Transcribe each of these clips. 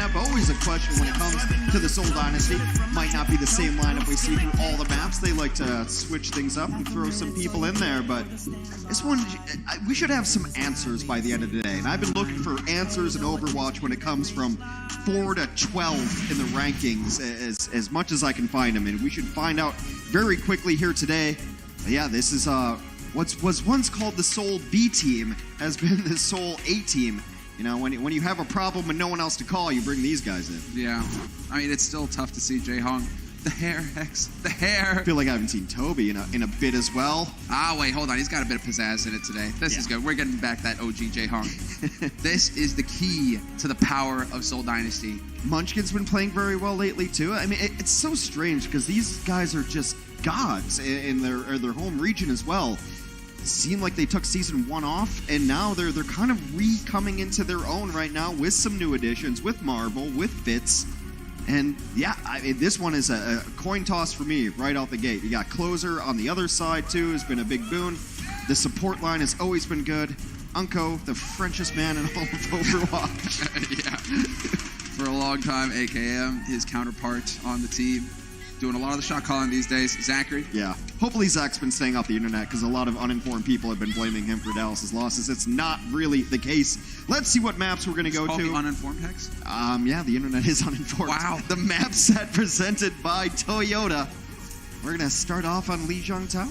lineup. Always a question when it comes to the Seoul Dynasty. Might not be the same lineup we see through all the maps. They like to switch things up and throw some people in there, but this one, we should have some answers by the end of the day. And I've been looking for answers in Overwatch when it comes from 4 to 12 in the rankings as much as I can find them. And we should find out very quickly here today. But yeah, this is what was once called the Seoul B team has been the Seoul A team. You know, when you have a problem and no one else to call, you bring these guys in. Yeah. I mean, it's still tough to see Ryujehong. The hair, Hex. The hair. I feel like I haven't seen Toby in a bit as well. Ah, wait, hold on. He's got a bit of pizzazz in it today. This is good. We're getting back that OG Ryujehong. This is the key to the power of Seoul Dynasty. Munchkin's been playing very well lately, too. I mean, it's so strange because these guys are just gods in their home region as well. Seemed like they took season 1 off, and now they're kind of re-coming into their own right now with some new additions, with Marvel, with Fitz. And yeah, I mean, this one is a coin toss for me right out the gate. You got Closer on the other side too, has been a big boon. The support line has always been good. Unko, the Frenchest man in all of Overwatch. Yeah. For a long time, AKM, his counterpart on the team. Doing a lot of the shot calling these days. Zachary? Yeah. Hopefully Zach's been staying off the internet because a lot of uninformed people have been blaming him for Dallas's losses. It's not really the case. Let's see what maps we're going to go to. The uninformed, Hex? Yeah, the internet is uninformed. Wow. The map set presented by Toyota. We're going to start off on Ryujehong Tower.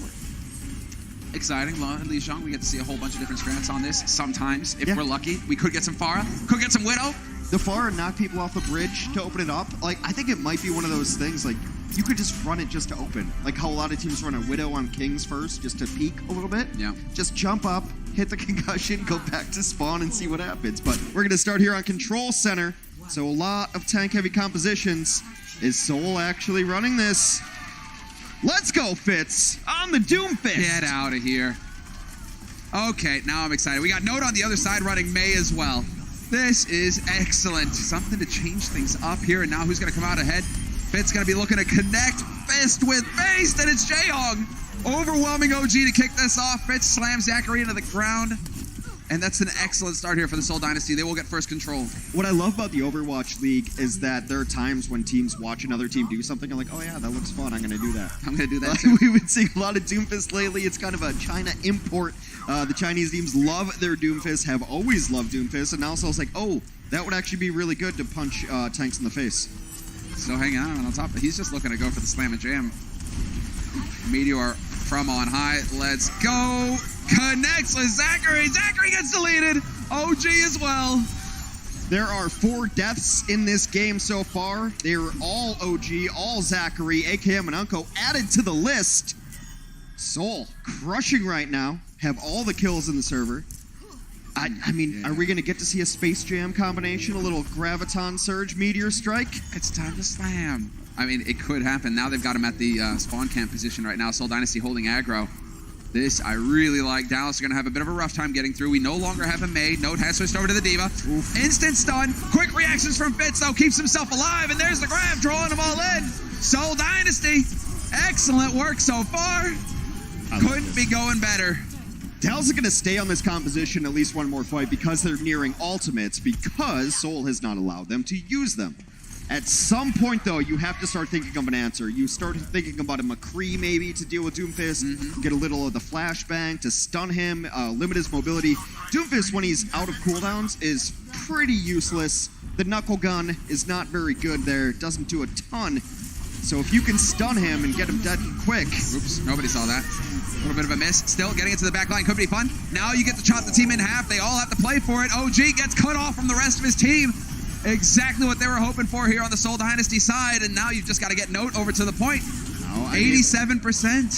Exciting. Ryujehong, we get to see a whole bunch of different strats on this. Sometimes, if we're lucky, we could get some Pharah, could get some Widow. The Pharah knocked people off the bridge to open it up. Like, I think it might be one of those things, like, you could just run it just to open. Like how a lot of teams run a Widow on Kings first, just to peek a little bit. Yeah. Just jump up, hit the concussion, go back to spawn and see what happens. But we're going to start here on Control Center. So a lot of tank-heavy compositions. Is Seoul actually running this? Let's go, Fitz, on the Doomfist. Get out of here. Okay, now I'm excited. We got Note on the other side running Mei as well. This is excellent. Something to change things up here. And now who's going to come out ahead? Fitz going to be looking to connect Fist with Fist, and it's Ryujehong. Overwhelming OG to kick this off. Fitz slams Zachary into the ground. And that's an excellent start here for the Seoul Dynasty. They will get first control. What I love about the Overwatch League is that there are times when teams watch another team do something and like, oh yeah, that looks fun, I'm going to do that. I'm going to do that too. We've been seeing a lot of Doomfist lately. It's kind of a China import. The Chinese teams love their Doomfist, have always loved Doomfist, and now Seoul's like, oh, that would actually be really good to punch tanks in the face. Still hanging on top. He's just looking to go for the slam and jam. Meteor from on high. Let's go. Connects with Zachary. Zachary gets deleted. OG as well. There are 4 deaths in this game so far. They're all OG, all Zachary, AKM, and Unko added to the list. Seoul crushing right now. Have all the kills in the server. I mean, are we going to get to see a Space Jam combination? A little Graviton Surge Meteor Strike? It's time to slam. I mean, it could happen. Now they've got him at the spawn camp position right now. Seoul Dynasty holding aggro. This I really like. Dallas are going to have a bit of a rough time getting through. We no longer have him made. Note has switched over to the Diva. Oof. Instant stun. Quick reactions from Fitz, though. Keeps himself alive. And there's the grab, drawing them all in. Seoul Dynasty. Excellent work so far. Couldn't be going better. Dallas is going to stay on this composition at least one more fight because they're nearing ultimates, because Seoul has not allowed them to use them. At some point, though, you have to start thinking of an answer. You start thinking about a McCree, maybe, to deal with Doomfist, get a little of the flashbang to stun him, limit his mobility. Doomfist, when he's out of cooldowns, is pretty useless. The knuckle gun is not very good there. It doesn't do a ton. So if you can stun him and get him dead quick. Oops, nobody saw that. A little bit of a miss. Still getting into the back line could be fun. Now you get to chop the team in half. They all have to play for it. OG gets cut off from the rest of his team. Exactly what they were hoping for here on the Seoul Dynasty side. And now you've just got to get Note over to the point. 87%.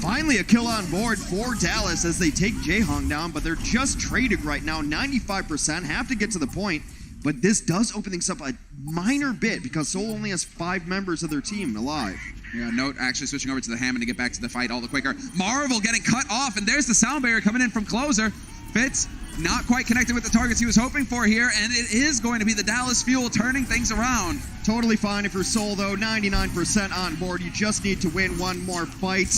Finally a kill on board for Dallas as they take Ryujehong down, but they're just trading right now. 95%, have to get to the point. But this does open things up a minor bit because Seoul only has 5 members of their team alive. Yeah, Note actually switching over to the Hammond to get back to the fight all the quicker. Marvel getting cut off, and there's the sound barrier coming in from Closer. Fitz not quite connected with the targets he was hoping for here, and it is going to be the Dallas Fuel turning things around. Totally fine if you're Seoul, though. 99% on board. You just need to win one more fight,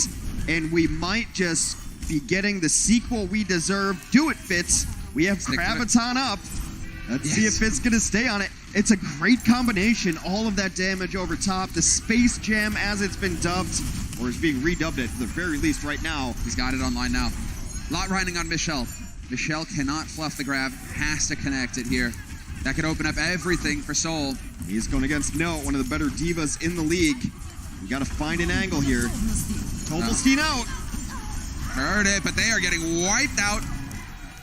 and we might just be getting the sequel we deserve. Do it, Fitz. We have Graviton up. Let's see if it's going to stay on it. It's a great combination. All of that damage over top. The Space Jam, as it's been dubbed, or is being redubbed at the very least right now. He's got it online now. A lot riding on Michelle. Michelle cannot fluff the grab. Has to connect it here. That could open up everything for Seoul. He's going against Note, one of the better divas in the league. We got to find an angle here. Tomelstein out. Heard it, but they are getting wiped out.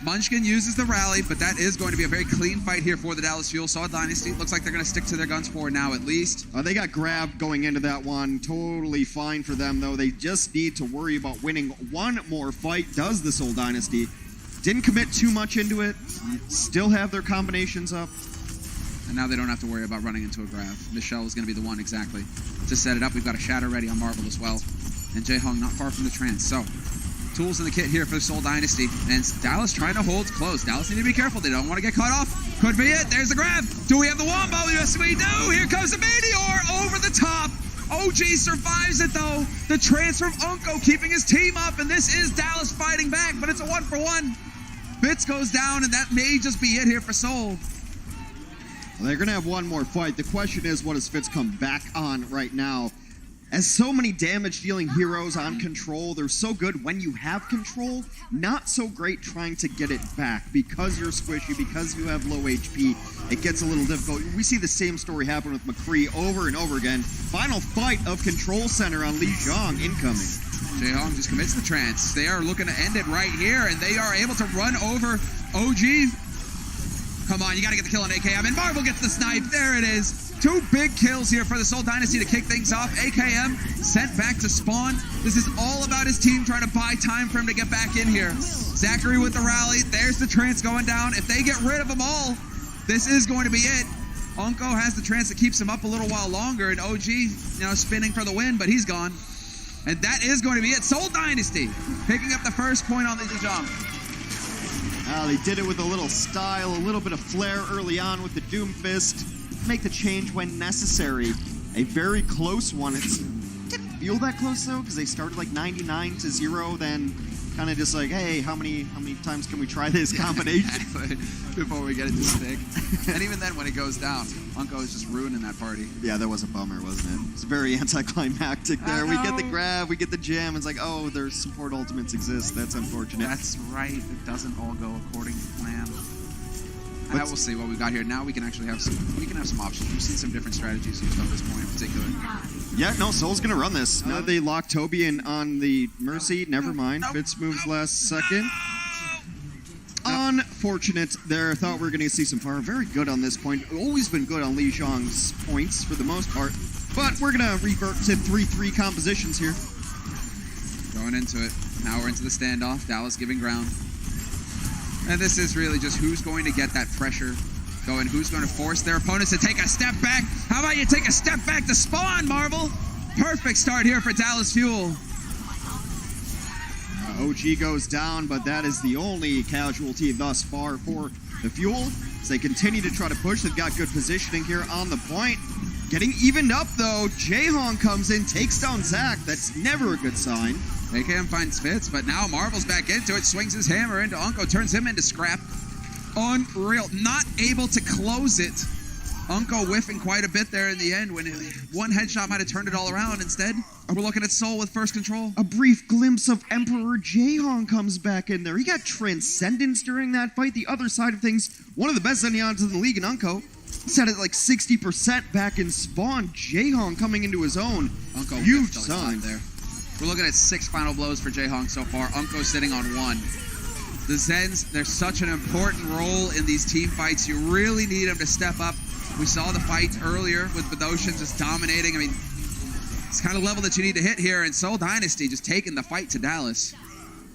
Munchkin uses the rally, but that is going to be a very clean fight here for the Dallas Fuel. Seoul Dynasty looks like they're going to stick to their guns for now at least. They got grabbed going into that one. Totally fine for them, though. They just need to worry about winning one more fight, does the Seoul Dynasty. Didn't commit too much into it. Still have their combinations up. And now they don't have to worry about running into a grab. Michelle is going to be the one exactly to set it up. We've got a Shatter ready on Marvel as well. And Ryujehong not far from the trance. So, tools in the kit here for the Seoul Dynasty. And Dallas trying to hold close. Dallas need to be careful. They don't want to get caught off. Could be it. There's the grab. Do we have the wombo? Yes, we do. Here comes the Meteor over the top. OG survives it, though. The trance from Unko keeping his team up. And this is Dallas fighting back, but it's a 1-for-1. Fitz goes down, and that may just be it here for Seoul. Well, they're going to have one more fight. The question is, what does Fitz come back on right now? As so many damage-dealing heroes on control, they're so good when you have control, not so great trying to get it back. Because you're squishy, because you have low HP, it gets a little difficult. We see the same story happen with McCree over and over again. Final fight of Control Center on Ryujehong incoming. Ryujehong just commits the trance. They are looking to end it right here, and they are able to run over OG. Come on, you got to get the kill on AKM, and Marvel gets the snipe. There it is. 2 big kills here for the Seoul Dynasty to kick things off. AKM sent back to spawn. This is all about his team trying to buy time for him to get back in here. Zachary with the rally. There's the trance going down. If they get rid of them all, this is going to be it. Unko has the trance that keeps him up a little while longer, and OG, spinning for the win, but he's gone. And that is going to be it. Seoul Dynasty picking up the first point on the Ryujehong. They did it with a little style, a little bit of flair early on with the Doom Fist. Make the change when necessary. A very close one. It didn't feel that close, though, because they started like 99-0, then kind of just like, hey, how many times can we try this combination? Exactly. Before we get it to stick. And even then, when it goes down, Unko is just ruining that party. Yeah, that was a bummer, wasn't it? It's very anticlimactic there. We get the grab, we get the jam. It's like, oh, their support ultimates exist. That's unfortunate. That's right. It doesn't all go according to plan. And we'll see what we've got here. Now we can actually have some options. We've seen some different strategies used on this point in particular. Yeah, no, Soul's gonna run this. Now they lock Toby in on the Mercy. Never mind. Fitz moves last second. Unfortunate there. Thought we were gonna see some fire. Very good on this point. Always been good on Ryujehong's points for the most part. But we're gonna revert to 3-3 compositions here. Going into it. Now we're into the standoff. Dallas giving ground. And this is really just who's going to get that pressure going, who's going to force their opponents to take a step back. How about you take a step back to spawn, Marvel? Perfect start here for Dallas Fuel. OG goes down, but that is the only casualty thus far for the Fuel. As they continue to try to push, they've got good positioning here on the point. Getting evened up, though. Ryujehong comes in, takes down Zach. That's never a good sign. AKM finds Fitz, but now Marvel's back into it, swings his hammer into Unko, turns him into scrap. Unreal. Not able to close it. Unko whiffing quite a bit there in the end when one headshot might have turned it all around. Instead, we're looking at Seoul with first control. A brief glimpse of Emperor Ryujehong comes back in there. He got Transcendence during that fight. The other side of things, one of the best Zenyattans in the league in Unko. He's at it like 60% back in spawn. Ryujehong coming into his own. Unko huge sign there. We're looking at 6 final blows for Ryujehong so far. Unko sitting on 1. The Zens, they're such an important role in these team fights. You really need them to step up. We saw the fight earlier with Bedosian just dominating. I mean, it's the kind of level that you need to hit here. And Seoul Dynasty just taking the fight to Dallas.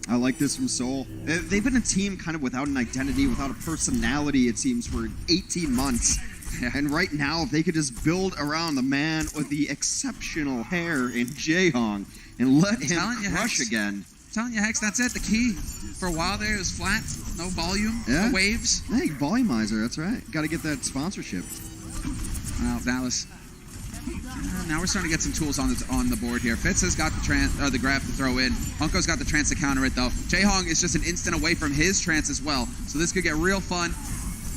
I like this from Seoul. They've been a team kind of without an identity, without a personality, it seems, for 18 months. Yeah. And right now, if they could just build around the man with the exceptional hair in Ryujehong and let him crush again. I'm telling you, Hex, that's it. The key for a while there was flat, no volume, no waves. Hey, volumizer, that's right. Got to get that sponsorship. Well, Dallas. Now we're starting to get some tools on the board here. Fitz has got the grab to throw in. Unko's got the trance to counter it, though. Ryujehong is just an instant away from his trance as well. So this could get real fun.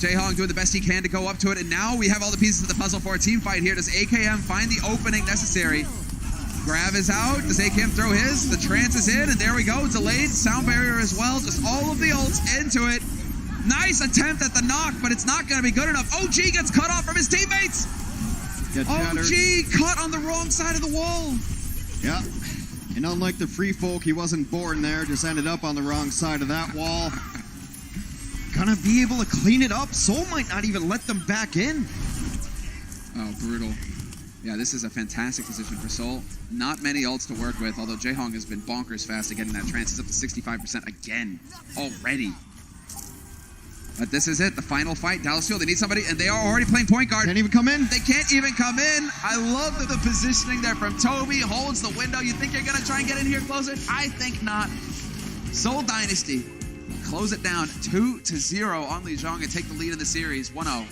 Ryujehong doing the best he can to go up to it, and now we have all the pieces of the puzzle for a team fight here. Does AKM find the opening necessary? Grab is out. Does AKM throw his? The trance is in, and there we go. Delayed sound barrier as well. Just all of the ults into it. Nice attempt at the knock, but it's not going to be good enough. OG gets cut off from his teammates. OG caught on the wrong side of the wall. Yeah. And unlike the free folk, he wasn't born there, just ended up on the wrong side of that wall. Gonna be able to clean it up. Seoul might not even let them back in. Oh, brutal. Yeah, this is a fantastic position for Seoul. Not many ults to work with, although Ryujehong has been bonkers fast at getting that trance. He's up to 65% again already. But this is it, the final fight. Dallas Fuel, they need somebody, and they are already playing point guard. Can't even come in. They can't even come in. I love the positioning there from Toby. Holds the window. You think you're going to try and get in here closer? I think not. Seoul Dynasty close it down 2-0 on Ryujehong and take the lead in the series, 1-0.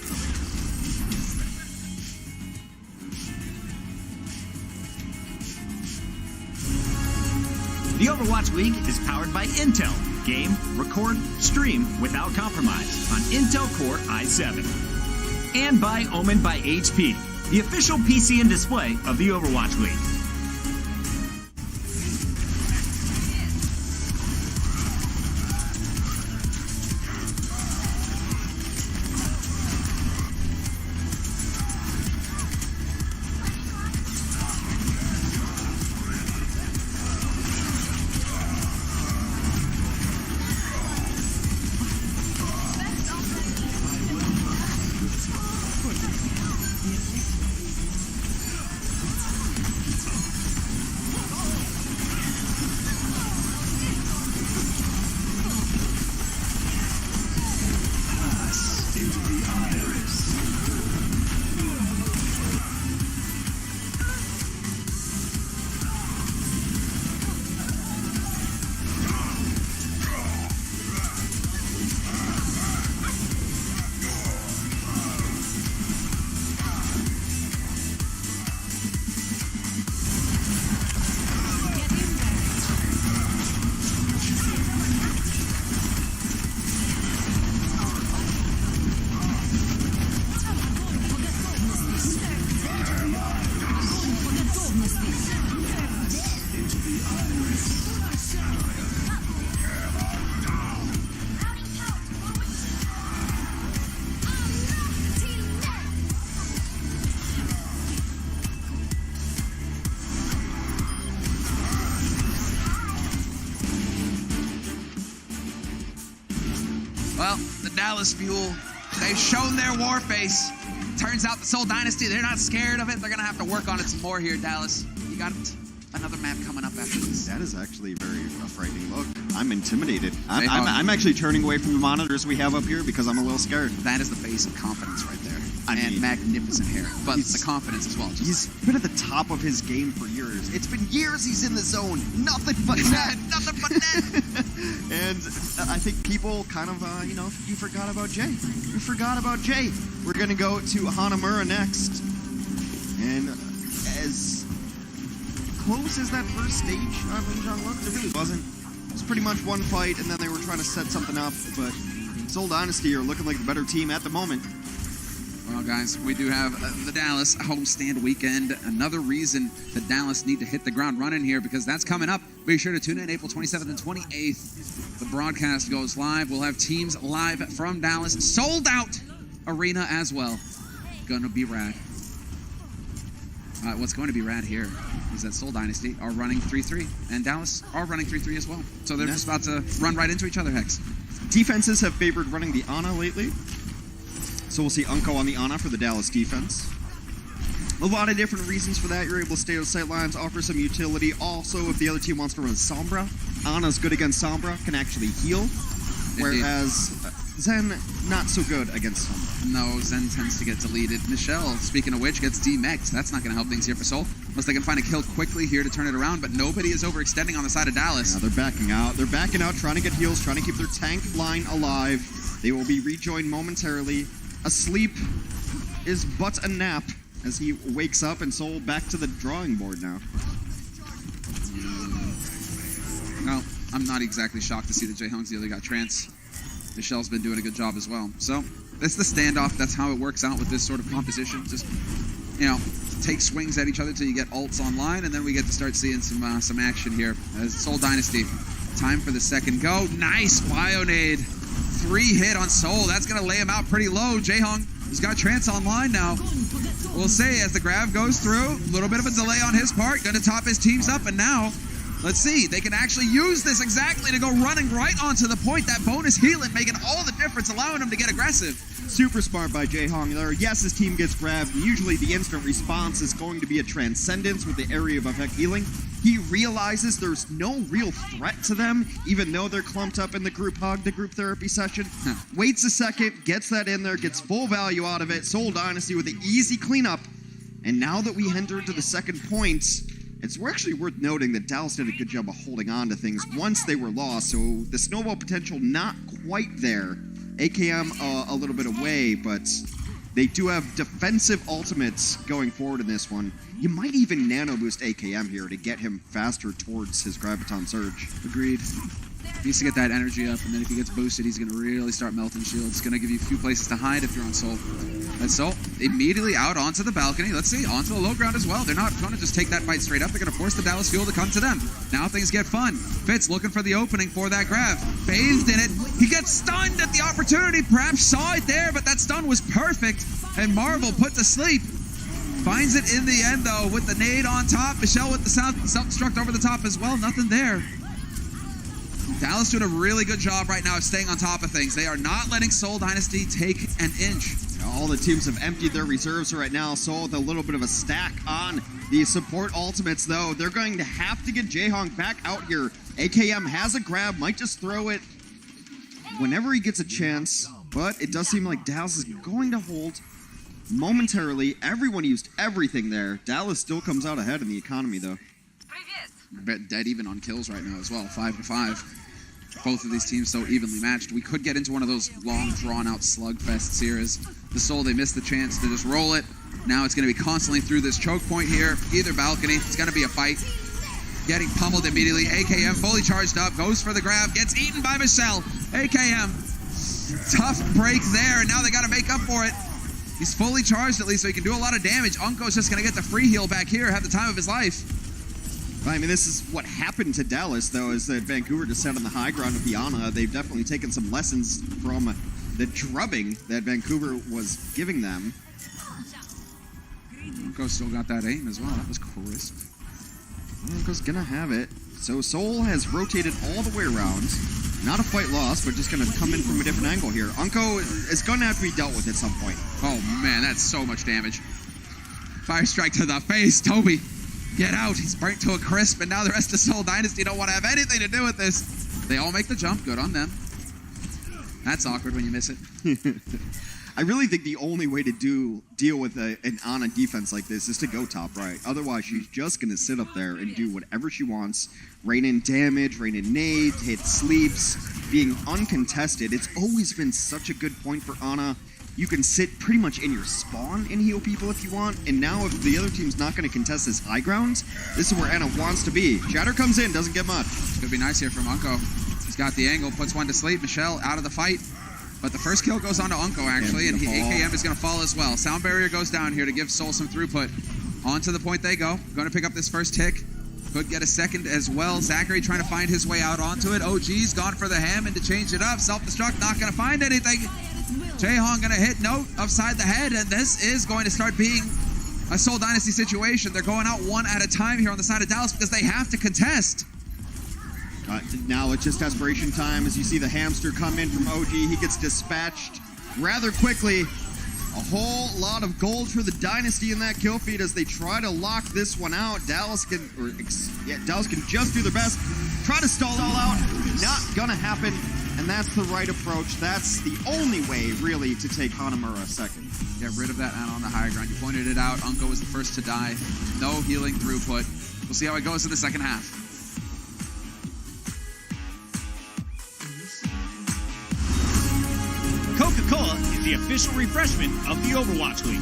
The Overwatch League is powered by Intel. Game, record, stream without compromise on Intel Core i7. And by Omen by HP, the official PC and display of the Overwatch League. Well, the Dallas Fuel, they've shown their war face. Turns out the Seoul Dynasty, they're not scared of it. They're going to have to work on it some more here, Dallas. You got another map coming up after this. That is actually very a frightening look. I'm intimidated. I'm actually turning away from the monitors we have up here because I'm a little scared. That is the face of confidence right there. I mean, magnificent hair, but the confidence as well. He's been at the top of his game for years. It's been years he's in the zone. Nothing but net. Nothing but net. And I think people kind of, you forgot about Jay. You forgot about Jay. We're going to go to Hanamura next. And as close as that first stage of Ryujehong looked, it really wasn't. It was pretty much one fight, and then they were trying to set something up. But Seoul Dynasty are looking like the better team at the moment. Well, guys, we do have the Dallas homestand weekend. Another reason that Dallas need to hit the ground running here because that's coming up. Be sure to tune in April 27th and 28th. The broadcast goes live. We'll have teams live from Dallas. Sold out arena as well. Gonna be rad. What's going to be rad here is that Seoul Dynasty are running 3-3, and Dallas are running 3-3 as well. So they're just about to run right into each other, Hex. Defenses have favored running the Ana lately. So we'll see Unko on the Ana for the Dallas defense. A lot of different reasons for that. You're able to stay on sight lines, offer some utility. Also, if the other team wants to run Sombra, Ana's good against Sombra, can actually heal. Whereas Zen, not so good against Sombra. No, Zen tends to get deleted. Michelle, speaking of which, gets demexed. That's not going to help things here for Seoul. Unless they can find a kill quickly here to turn it around, but nobody is overextending on the side of Dallas. Yeah, they're backing out. They're backing out, trying to get heals, trying to keep their tank line alive. They will be rejoined momentarily. Asleep is but a nap as he wakes up, and Seoul back to the drawing board now. No, I'm not exactly shocked to see that Ryujehong's the other got trance. Michelle's been doing a good job as well. So, That's the standoff. That's how it works out with this sort of composition. Just, you know, take swings at each other till you get ults online, and then we get to start seeing some action here. As Seoul Dynasty, time for the second go. Nice Bionade. 3-hit on Seoul. That's going to lay him out pretty low. Ryujehong has got Trance online now. We'll say as the grab goes through, a little bit of a delay on his part, going to top his teams up, and now, let's see, they can actually use this exactly to go running right onto the point. That bonus healing making all the difference, allowing him to get aggressive. Super smart by Ryujehong there. Yes, his team gets grabbed. Usually the instant response is going to be a Transcendence with the area of effect healing. He realizes there's no real threat to them, even though they're clumped up in the group hug, the group therapy session. Waits a second, gets that in there, gets full value out of it. Seoul Dynasty with the easy cleanup. And now that we enter into the second point, it's actually worth noting that Dallas did a good job of holding on to things once they were lost. So the snowball potential not quite there. AKM a little bit away, but they do have defensive ultimates going forward in this one. You might even nano boost AKM here to get him faster towards his Graviton Surge. Agreed. Needs to get that energy up, and then if he gets boosted, he's going to really start melting shields. It's going to give you a few places to hide if you're on Seoul. That's Seoul immediately out onto the balcony. Let's see, onto the low ground as well. They're not going to just take that fight straight up. They're going to force the Dallas Fuel to come to them. Now things get fun. Fitz looking for the opening for that grab. Bathed in it. He gets stunned at the opportunity. Perhaps saw it there, but that stun was perfect. And Marvel put to sleep. Finds it in the end, though, with the nade on top. Michelle with the self-destruct over the top as well. Nothing there. Dallas doing a really good job right now of staying on top of things. They are not letting Seoul Dynasty take an inch. All the teams have emptied their reserves right now. Seoul with a little bit of a stack on the support ultimates, though. They're going to have to get Ryujehong back out here. AKM has a grab, might just throw it whenever he gets a chance. But it does seem like Dallas is going to hold momentarily. Everyone used everything there. Dallas still comes out ahead in the economy, though. Bet dead even on kills right now as well, 5-5. Both of these teams so evenly matched. We could get into one of those long, drawn-out slugfests here as the Seoul, they missed the chance to just roll it. Now it's going to be constantly through this choke point here, either balcony. It's going to be a fight. Getting pummeled immediately. AKM fully charged up, goes for the grab, gets eaten by Michelle. AKM, tough break there, and now they got to make up for it. He's fully charged at least, so he can do a lot of damage. Unko's just going to get the free heal back here, have the time of his life. I mean, this is what happened to Dallas, though, is that Vancouver just sat on the high ground with the Ana. They've definitely taken some lessons from the drubbing that Vancouver was giving them. Unko still got that aim as well. That was crisp. Unko's gonna have it. So Seoul has rotated all the way around. Not a fight lost, but just gonna come in from a different angle here. Unko is gonna have to be dealt with at some point. Oh man, that's so much damage. Fire strike to the face, Toby. Get out. He's burnt to a crisp, and now the rest of Seoul Dynasty don't want to have anything to do with this. They all make the jump. Good on them. That's awkward when you miss it. I really think the only way to deal with an Ana defense like this is to go top right. Otherwise, she's just going to sit up there and do whatever she wants. Rain in damage, rain in nades, hit sleeps, being uncontested. It's always been such a good point for Ana. You can sit pretty much in your spawn and heal people if you want. And now if the other team's not going to contest this high ground, this is where Ana wants to be. Shatter comes in, doesn't get much. It's going to be nice here from Unko. He's got the angle, puts one to sleep. Michelle out of the fight. But the first kill goes on to Unko, actually, and AKM is going to fall as well. Sound barrier goes down here to give Seoul some throughput. On to the point they go. Going to pick up this first tick. Could get a second as well. Zachary trying to find his way out onto it. OG's gone for the Hammond to change it up. Self-destruct, not going to find anything. Ryujehong going to hit Note upside the head, and this is going to start being a Seoul Dynasty situation. They're going out one at a time here on the side of Dallas because they have to contest. Now it's just desperation time as you see the hamster come in from OG. He gets dispatched rather quickly. A whole lot of gold for the Dynasty in that kill feed as they try to lock this one out. Dallas can just do their best. Try to stall it all out. Not gonna happen. And that's the right approach. That's the only way, really, to take Hanamura second. Get rid of that Ana on the higher ground. You pointed it out. Unko was the first to die. No healing throughput. We'll see how it goes in the second half. Coca-Cola is the official refreshment of the Overwatch League.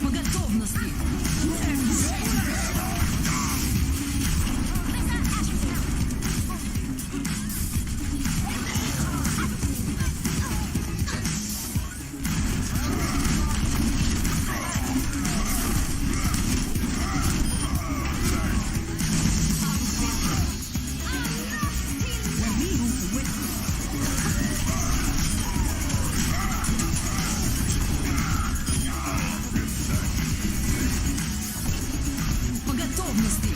по готовности. По готовности.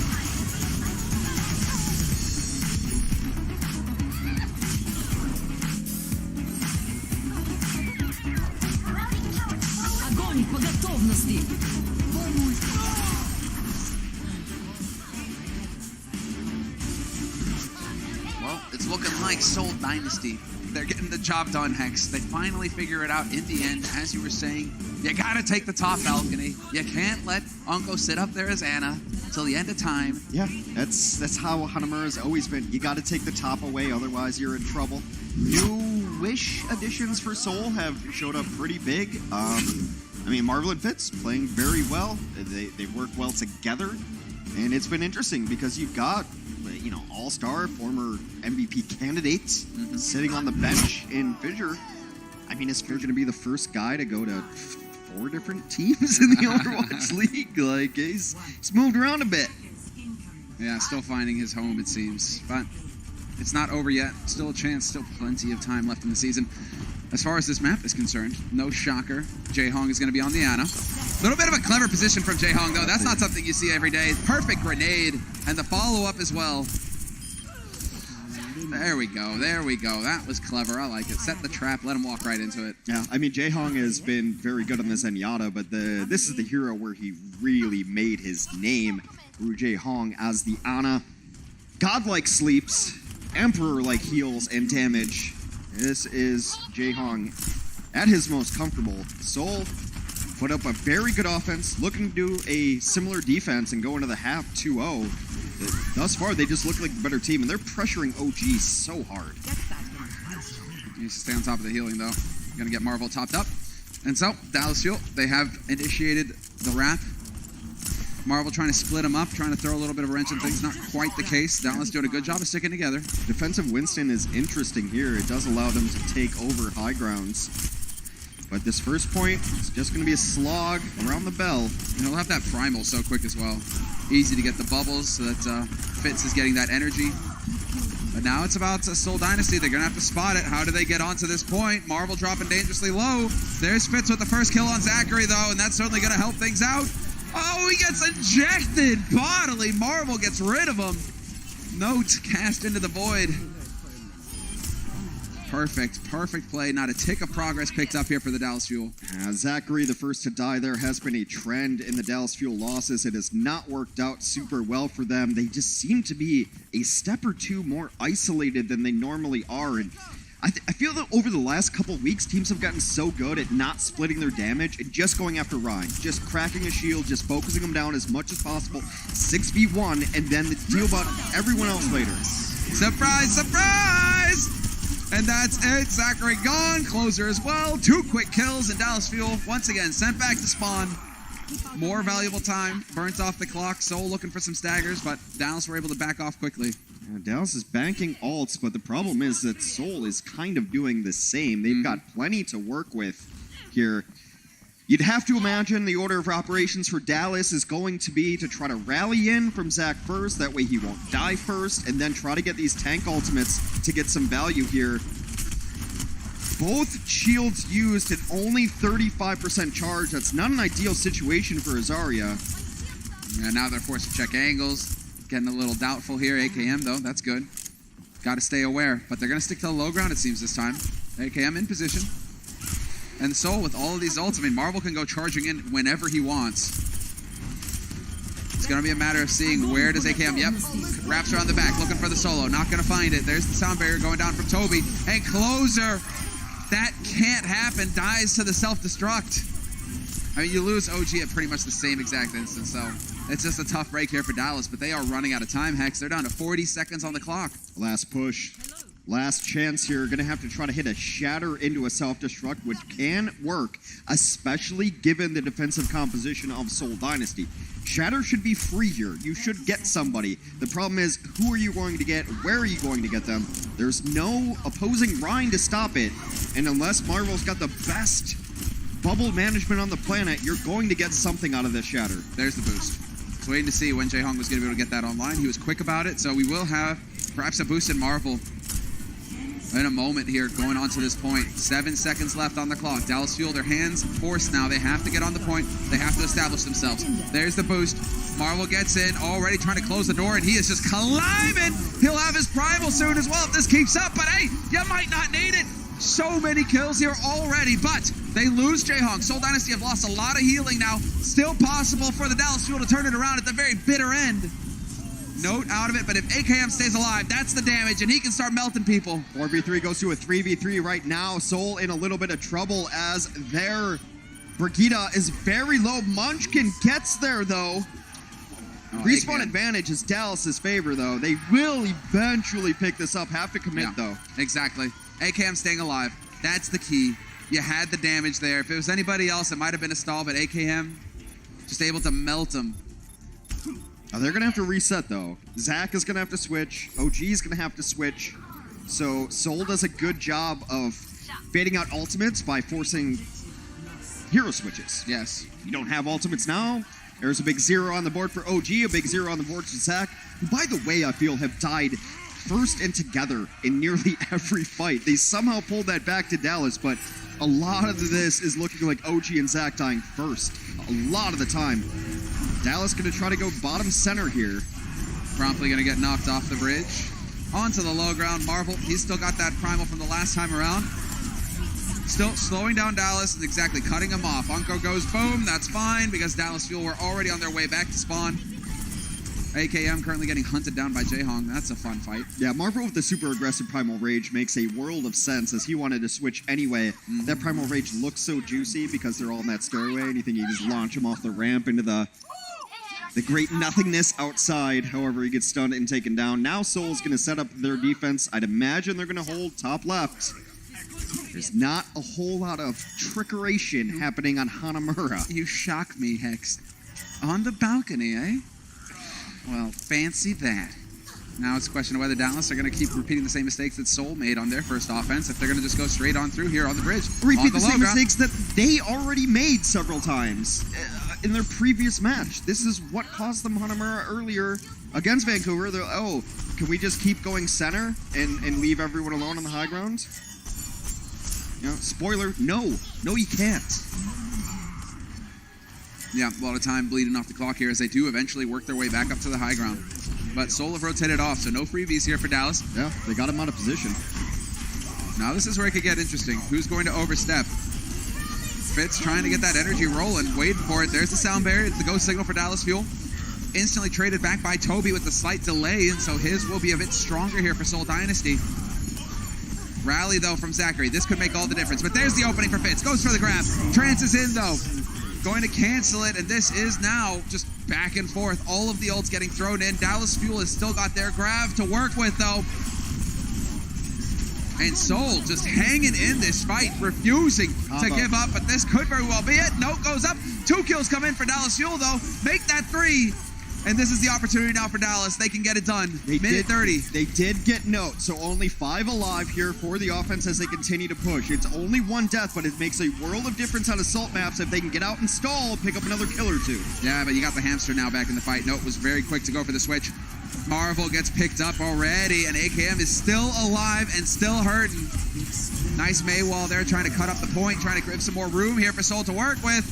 Огонь по готовности. Well, it's looking like Seoul Dynasty. They're getting the job done, Hex. They finally figure it out in the end. As you were saying, you gotta take the top balcony. You can't let Unko sit up there as Anna till the end of time. Yeah, that's how Hanamura's always been. You got to take the top away, otherwise you're in trouble. New Wish additions for Seoul have showed up pretty big. I mean, Marvel and Fitz playing very well. They work well together, and it's been interesting because you've got, you know, all-star, former MVP candidates sitting on the bench in Fissure. I mean, is Fissure going to be the first guy to go to 4 different teams in the Overwatch League? Like, he's moved around a bit. Yeah, still finding his home, it seems. But it's not over yet. Still a chance, still plenty of time left in the season. As far as this map is concerned, no shocker. Ryujehong is going to be on the Ana. A little bit of a clever position from Ryujehong, though. That's not something you see every day. Perfect grenade, and the follow-up as well. There we go. There we go. That was clever. I like it. Set the trap. Let him walk right into it. Yeah, I mean, Ryujehong has been very good on the Zenyatta, but this is the hero where he really made his name. Ryujehong as the Ana. Godlike sleeps, Emperor-like heals and damage. This is Ryujehong at his most comfortable. Seoul put up a very good offense, looking to do a similar defense and go into the half 2-0. Thus far, they just look like the better team, and they're pressuring OG so hard. He needs to stay on top of the healing, though. Gonna get Marvel topped up. And so, Dallas Fuel, they have initiated the wrap. Marvel trying to split them up, trying to throw a little bit of a wrench in things. Not quite the case. Dallas doing a good job of sticking together. Defensive Winston is interesting here. It does allow them to take over high grounds. But this first point is just going to be a slog around the bell. And he'll have that primal so quick as well. Easy to get the bubbles so that Fitz is getting that energy. But now it's about Seoul Dynasty. They're going to have to spot it. How do they get onto this point? Marvel dropping dangerously low. There's Fitz with the first kill on Zachary, though, and that's certainly going to help things out. Oh, he gets ejected bodily. Marvel gets rid of him. Note cast into the void. Perfect play. Not a tick of progress picked up here for the Dallas Fuel. Zachary, the first to die there, has been a trend in the Dallas Fuel losses. It has not worked out super well for them. They just seem to be a step or two more isolated than they normally are. And I feel that over the last couple weeks, teams have gotten so good at not splitting their damage and just going after Ryan. Just cracking a shield, just focusing them down as much as possible. 6v1, and then deal about everyone else later. Surprise, surprise! And that's it. Zachary gone. Closer as well. 2 quick kills, and Dallas Fuel once again sent back to spawn. More valuable time. Burnt off the clock. Seoul looking for some staggers, but Dallas were able to back off quickly. Dallas is banking ults, but the problem is that Seoul is kind of doing the same. They've got plenty to work with here. You'd have to imagine the order of operations for Dallas is going to be to try to rally in from Zach first. That way he won't die first, and then try to get these tank ultimates to get some value here. Both shields used at only 35% charge. That's not an ideal situation for Azaria. And now they're forced to check angles. Getting a little doubtful here. AKM, though, that's good. Got to stay aware. But they're going to stick to the low ground, it seems, this time. AKM in position. And Seoul, with all of these ults, I mean, Marvel can go charging in whenever he wants. It's going to be a matter of seeing where does AKM... Yep, wraps around the back, looking for the solo. Not going to find it. There's the sound barrier going down from Toby. And Closer, that can't happen. Dies to the self-destruct. I mean, you lose OG at pretty much the same exact instance, so it's just a tough break here for Dallas, but they are running out of time, Hex. They're down to 40 seconds on the clock. Last push. Last chance here. Going to have to try to hit a shatter into a self-destruct, which can work, especially given the defensive composition of Seoul Dynasty. Shatter should be free here. You should get somebody. The problem is, who are you going to get? Where are you going to get them? There's no opposing Rhine to stop it. And unless Marvel's got the best bubble management on the planet, you're going to get something out of this shatter. There's the boost. Just waiting to see when Ryujehong was going to be able to get that online. He was quick about it, so we will have perhaps a boost in Marvel in a moment here going on to this point. 7 seconds left on the clock. Dallas Fuel, their hands forced now. They have to get on the point. They have to establish themselves. There's the boost. Marvel gets in, already trying to close the door, and he is just climbing. He'll have his primal soon as well if this keeps up, but hey, you might not need it. So many kills here already, but they lose Ryujehong. Seoul Dynasty have lost a lot of healing now. Still possible for the Dallas Fuel to turn it around at the very bitter end. Note out of it, but if AKM stays alive, that's the damage, and he can start melting people. 4v3 goes to a 3v3 right now. Soul in a little bit of trouble as their Brigida is very low. Munchkin gets there, though. Respawn advantage is Dallas's favor, though. They will eventually pick this up. Have to commit, though. Exactly. AKM staying alive. That's the key. You had the damage there. If it was anybody else, it might have been a stall, but AKM just able to melt him. Now they're going to have to reset, though. Zach is going to have to switch. OG is going to have to switch. So Soul does a good job of fading out ultimates by forcing hero switches. Yes. You don't have ultimates now. There's a big 0 on the board for OG, a big 0 on the board for Zach, who, by the way, I feel have died first and together in nearly every fight. They somehow pulled that back to Dallas, but a lot of this is looking like OG and Zach dying first. A lot of the time. Dallas going to try to go bottom center here. Promptly going to get knocked off the bridge. Onto the low ground. Marvel, he's still got that primal from the last time around. Still slowing down Dallas and exactly cutting him off. Unko goes boom. That's fine because Dallas Fuel were already on their way back to spawn. AKM currently getting hunted down by Ryujehong. That's a fun fight. Yeah, Marvel with the super aggressive Primal Rage makes a world of sense as he wanted to switch anyway. That Primal Rage looks so juicy because they're all in that stairway and you think you just launch him off the ramp into the great nothingness outside. However, he gets stunned and taken down. Now Soul's going to set up their defense. I'd imagine they're going to hold top left. There's not a whole lot of trickeration happening on Hanamura. You shock me, Hex. On the balcony, eh? Well, fancy that. Now it's a question of whether Dallas are going to keep repeating the same mistakes that Seoul made on their first offense, if they're going to just go straight on through here on the bridge. Repeat the same mistakes that they already made several times in their previous match. This is what cost them Hanamura earlier against Vancouver. They're, oh, can we just keep going center and leave everyone alone on the high ground? You know, spoiler, no, you can't. Yeah, a lot of time bleeding off the clock here as they do eventually work their way back up to the high ground. But Soul have rotated off, so no freebies here for Dallas. Yeah, they got him out of position. Now this is where it could get interesting. Who's going to overstep? Fitz trying to get that energy rolling, waiting for it. There's the sound barrier, the go signal for Dallas Fuel. Instantly traded back by Toby with a slight delay, and so his will be a bit stronger here for Seoul Dynasty. Rally, though, from Zachary. This could make all the difference, but there's the opening for Fitz. Goes for the grab. Trance is in, though. Going to cancel it, and this is now just back and forth. All of the ults getting thrown in. Dallas Fuel has still got their grab to work with, though. And Soul just hanging in this fight, refusing to give up, but this could very well be it. Note goes up. 2 kills come in for Dallas Fuel, though. Make that 3. And this is the opportunity now for Dallas. They can get it done. Minute 30. They did get Note, so only 5 alive here for the offense as they continue to push. It's only 1 death, but it makes a world of difference on assault maps if they can get out and stall, pick up another kill or 2. Yeah, but you got the hamster now back in the fight. Note was very quick to go for the switch. Marvel gets picked up already, and AKM is still alive and still hurting. Nice Maywall there trying to cut up the point, trying to give some more room here for Soul to work with.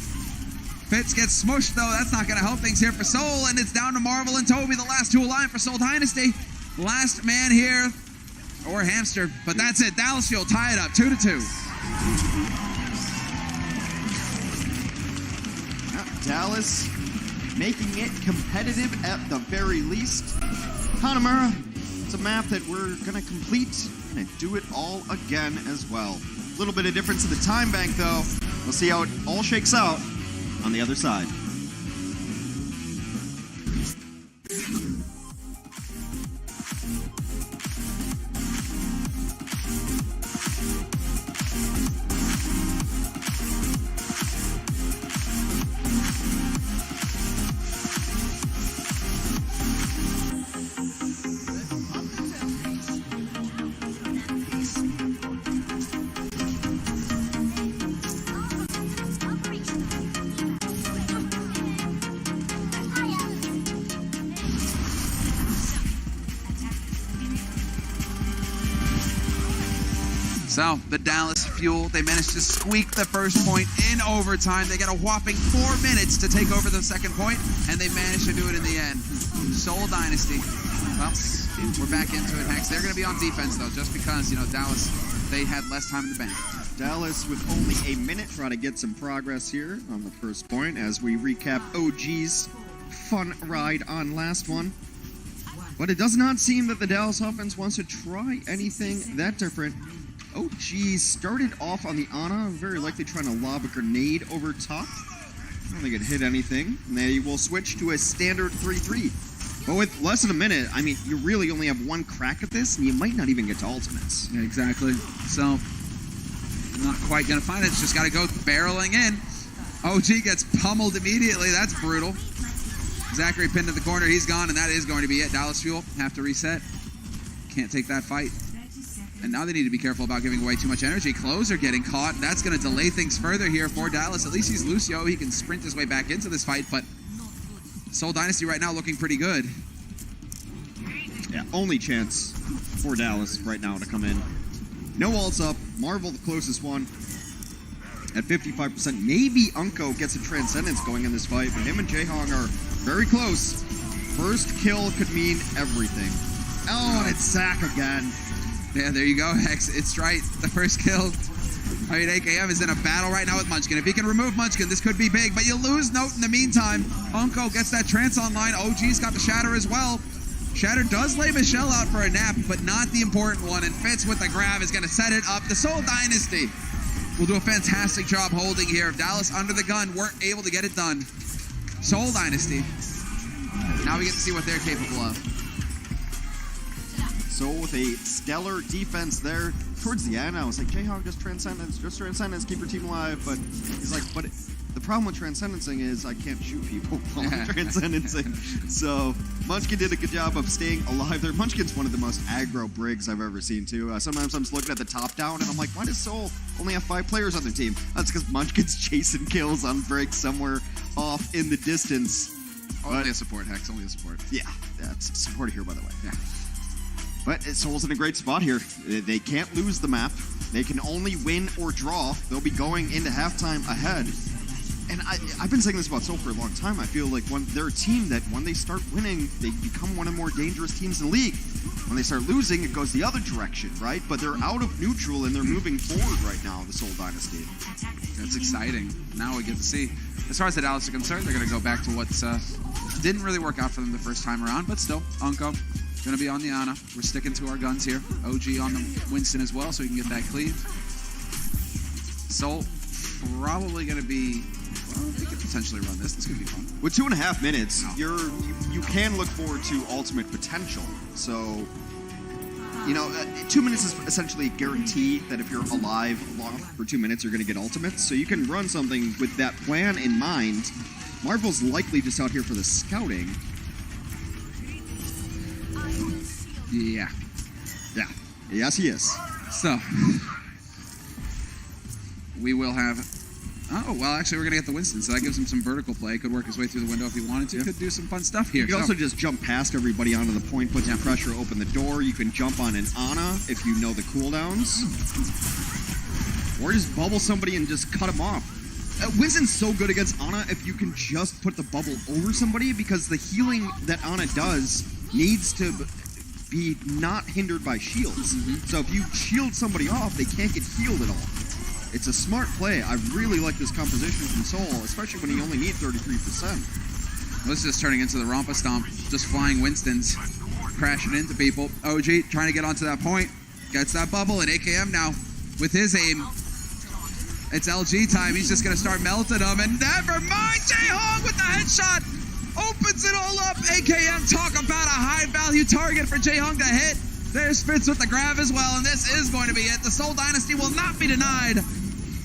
Fitz gets smushed, though. That's not going to help things here for Soul, and it's down to Marvel and Toby, the last 2 alive for Seoul Dynasty. Last man here, or hamster, but that's it. Dallas Fuel tie it up, 2-2. Dallas making it competitive at the very least. Hanamura, it's a map that we're going to complete and do it all again as well. A little bit of difference in the time bank, though. We'll see how it all shakes out on the other side. So, the Dallas Fuel, they managed to squeak the first point in overtime. They got a whopping 4 minutes to take over the second point, and they managed to do it in the end. Seoul Dynasty. Well, we're back into it, Hex. They're going to be on defense, though, just because, you know, Dallas, they had less time in the bank. Dallas with only a minute, try to get some progress here on the first point as we recap OG's fun ride on last one. But it does not seem that the Dallas offense wants to try anything that different. OG started off on the Ana, very likely trying to lob a grenade over top. I don't think it hit anything. And they will switch to a standard 3-3. But with less than a minute, I mean, you really only have one crack at this, and you might not even get to ultimates. Yeah, exactly. So, not quite going to find it. It's just got to go barreling in. OG gets pummeled immediately. That's brutal. Zachary pinned in the corner. He's gone, and that is going to be it. Dallas Fuel have to reset. Can't take that fight. And now they need to be careful about giving away too much energy. Clothes are getting caught. That's going to delay things further here for Dallas. At least he's Lucio. He can sprint his way back into this fight, but Seoul Dynasty right now looking pretty good. Yeah, only chance for Dallas right now to come in. No ults up. Marvel the closest one at 55%. Maybe Unko gets a Transcendence going in this fight, but him and Ryujehong are very close. First kill could mean everything. Oh, and it's Zach again. Yeah, there you go, Hex. It's right. The first kill. I mean, AKM is in a battle right now with Munchkin. If he can remove Munchkin, this could be big, but you lose Note in the meantime. Unko gets that trance online. OG's got the Shatter as well. Shatter does lay Michelle out for a nap, but not the important one, and Fitz with the grab is going to set it up. The Seoul Dynasty will do a fantastic job holding here. If Dallas under the gun weren't able to get it done. Seoul Dynasty. Now we get to see what they're capable of. So with a stellar defense there towards the end, I was like, Ryujehong, just Transcendence, keep your team alive. But he's like, but the problem with Transcendencing is I can't shoot people while I'm Transcendencing. So Munchkin did a good job of staying alive there. Munchkin's one of the most aggro Briggs I've ever seen too. Sometimes I'm just looking at the top down and I'm like, why does Seoul only have 5 players on their team? That's because Munchkin's chasing kills on Briggs somewhere off in the distance. Only a support, Hex, only a support. Yeah, that's support here, by the way. Yeah. But Seoul's in a great spot here. They can't lose the map. They can only win or draw. They'll be going into halftime ahead. And I've been saying this about Seoul for a long time. I feel like when they're a team that when they start winning, they become one of the more dangerous teams in the league. When they start losing, it goes the other direction, right? But they're out of neutral and they're moving forward right now, the Seoul Dynasty. That's exciting. Now we get to see. As far as the Dallas are concerned, they're going to go back to what didn't really work out for them the first time around, but still, Unko going to be on the Ana. We're sticking to our guns here. OG on the Winston as well, so we can get that cleave. Seoul probably going to be, well, they could potentially run this. This could be fun. With 2.5 minutes, you can look forward to ultimate potential. So, you know, 2 minutes is essentially a guarantee that if you're alive long for 2 minutes, you're going to get ultimates. So you can run something with that plan in mind. Marvel's likely just out here for the scouting. Yeah. Yeah. Yes, he is. So, we will have... Oh, well, actually, we're going to get the Winston, so that gives him some vertical play. Could work his way through the window if he wanted to. Yeah. Could do some fun stuff here. You can also just jump past everybody onto the point, put some pressure, open the door. You can jump on an Ana if you know the cooldowns. Or just bubble somebody and just cut them off. Winston's so good against Ana if you can just put the bubble over somebody, because the healing that Ana does needs to be not hindered by shields. So if you shield somebody off, they can't get healed at all. It's a smart play. I really like this composition from Seoul, especially when he only needs 33%. This is just turning into the Rompa Stomp. Just flying Winstons, crashing into people. OG trying to get onto that point. Gets that bubble, and AKM now with his aim. It's LG time. He's just going to start melting them. And never mind, Ryujehong with the headshot. Opens it all up. AKM, talk about a high-value target for Ryujehong to hit. There's Fitz with the grab as well, and this is going to be it. The Seoul Dynasty will not be denied,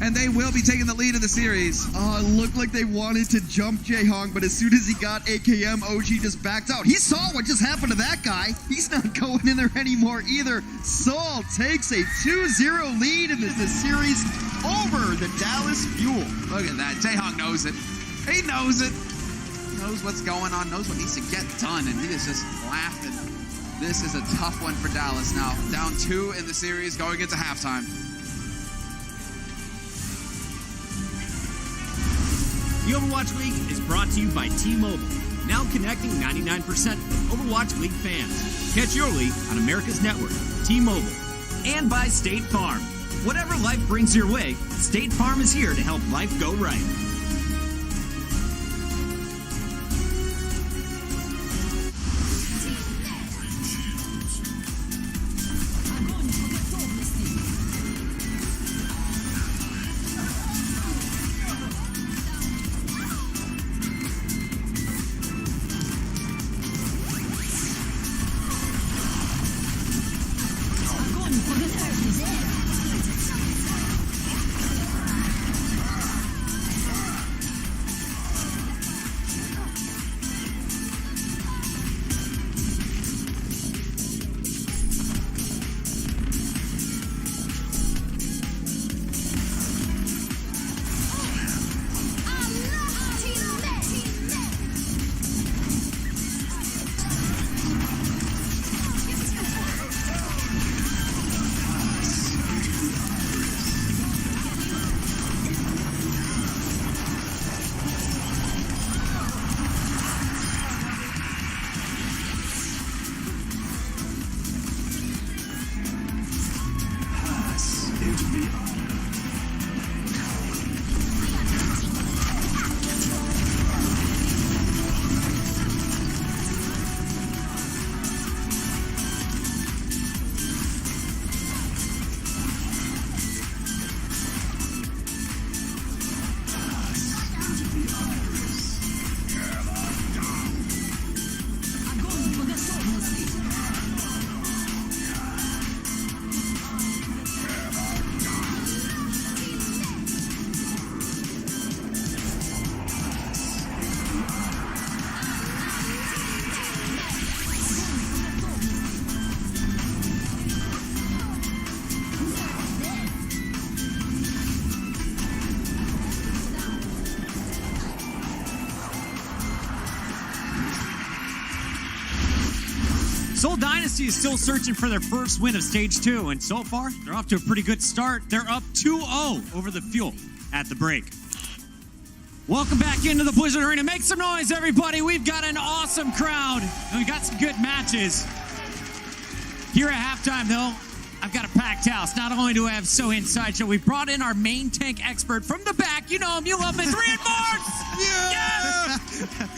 and they will be taking the lead of the series. It looked like they wanted to jump Ryujehong, but as soon as he got AKM, OG just backed out. He saw what just happened to that guy. He's not going in there anymore either. Seoul takes a 2-0 lead in the series over the Dallas Fuel. Look at that. Ryujehong knows it. He knows it. Knows what's going on, knows what needs to get done, and he is just laughing. This is a tough one for Dallas now. Down 2 in the series going into halftime. The Overwatch League is brought to you by T-Mobile, now connecting 99% of Overwatch League fans. Catch your league on America's network, T-Mobile. And by State Farm. Whatever life brings your way, State Farm is here to help life go right. Seoul Dynasty is still searching for their first win of Stage 2, and so far, they're off to a pretty good start. They're up 2-0 over the Fuel at the break. Welcome back into the Blizzard Arena. Make some noise, everybody. We've got an awesome crowd, and we've got some good matches. Here at halftime, though, I've got a packed house. Not only do I have So Inside Show, we brought in our main tank expert from the back. You know him, you love him, 3 and Marks! Yeah!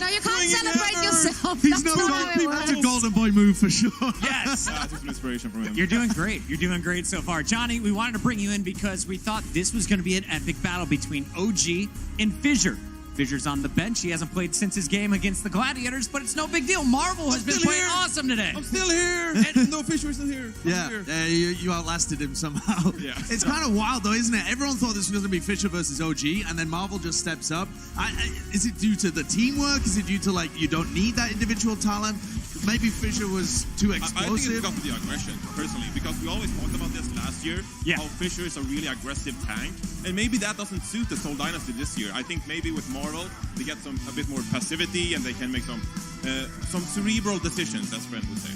No, you can't celebrate yourself. He's That's no not how it That's works. a golden boy move for sure. Yes! I took some inspiration from him. You're doing great. You're doing great so far. Johnny, we wanted to bring you in because we thought this was going to be an epic battle between OG and Fissure. Fissure's on the bench. He hasn't played since his game against the Gladiators, but it's no big deal. Marvel has been playing awesome today. I'm still here. No, Fisher's still here. You outlasted him somehow. Yeah. It's kind of wild though, isn't it? Everyone thought this was going to be Fisher versus OG, and then Marvel just steps up. Is it due to the teamwork? Is it due to, like, you don't need that individual talent? Maybe Fisher was too I think it's explosive. got to the aggression, personally, because we always talked about this last year, Yeah. how Fisher is a really aggressive tank, and maybe that doesn't suit the Seoul Dynasty this year. I think maybe with Marvel, they get a bit more passivity, and they can make some cerebral decisions, as Brent would say.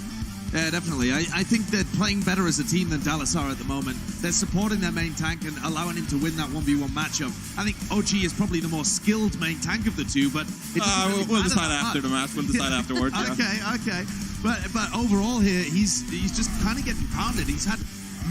Yeah, definitely. I think they're playing better as a team than Dallas are at the moment. They're supporting their main tank and allowing him to win that 1v1 matchup. I think OG is probably the more skilled main tank of the two, but it doesn't really We'll matter decide that after much. the match. We'll decide afterwards. Yeah. Okay. But overall here, he's just kind of getting pounded. He's had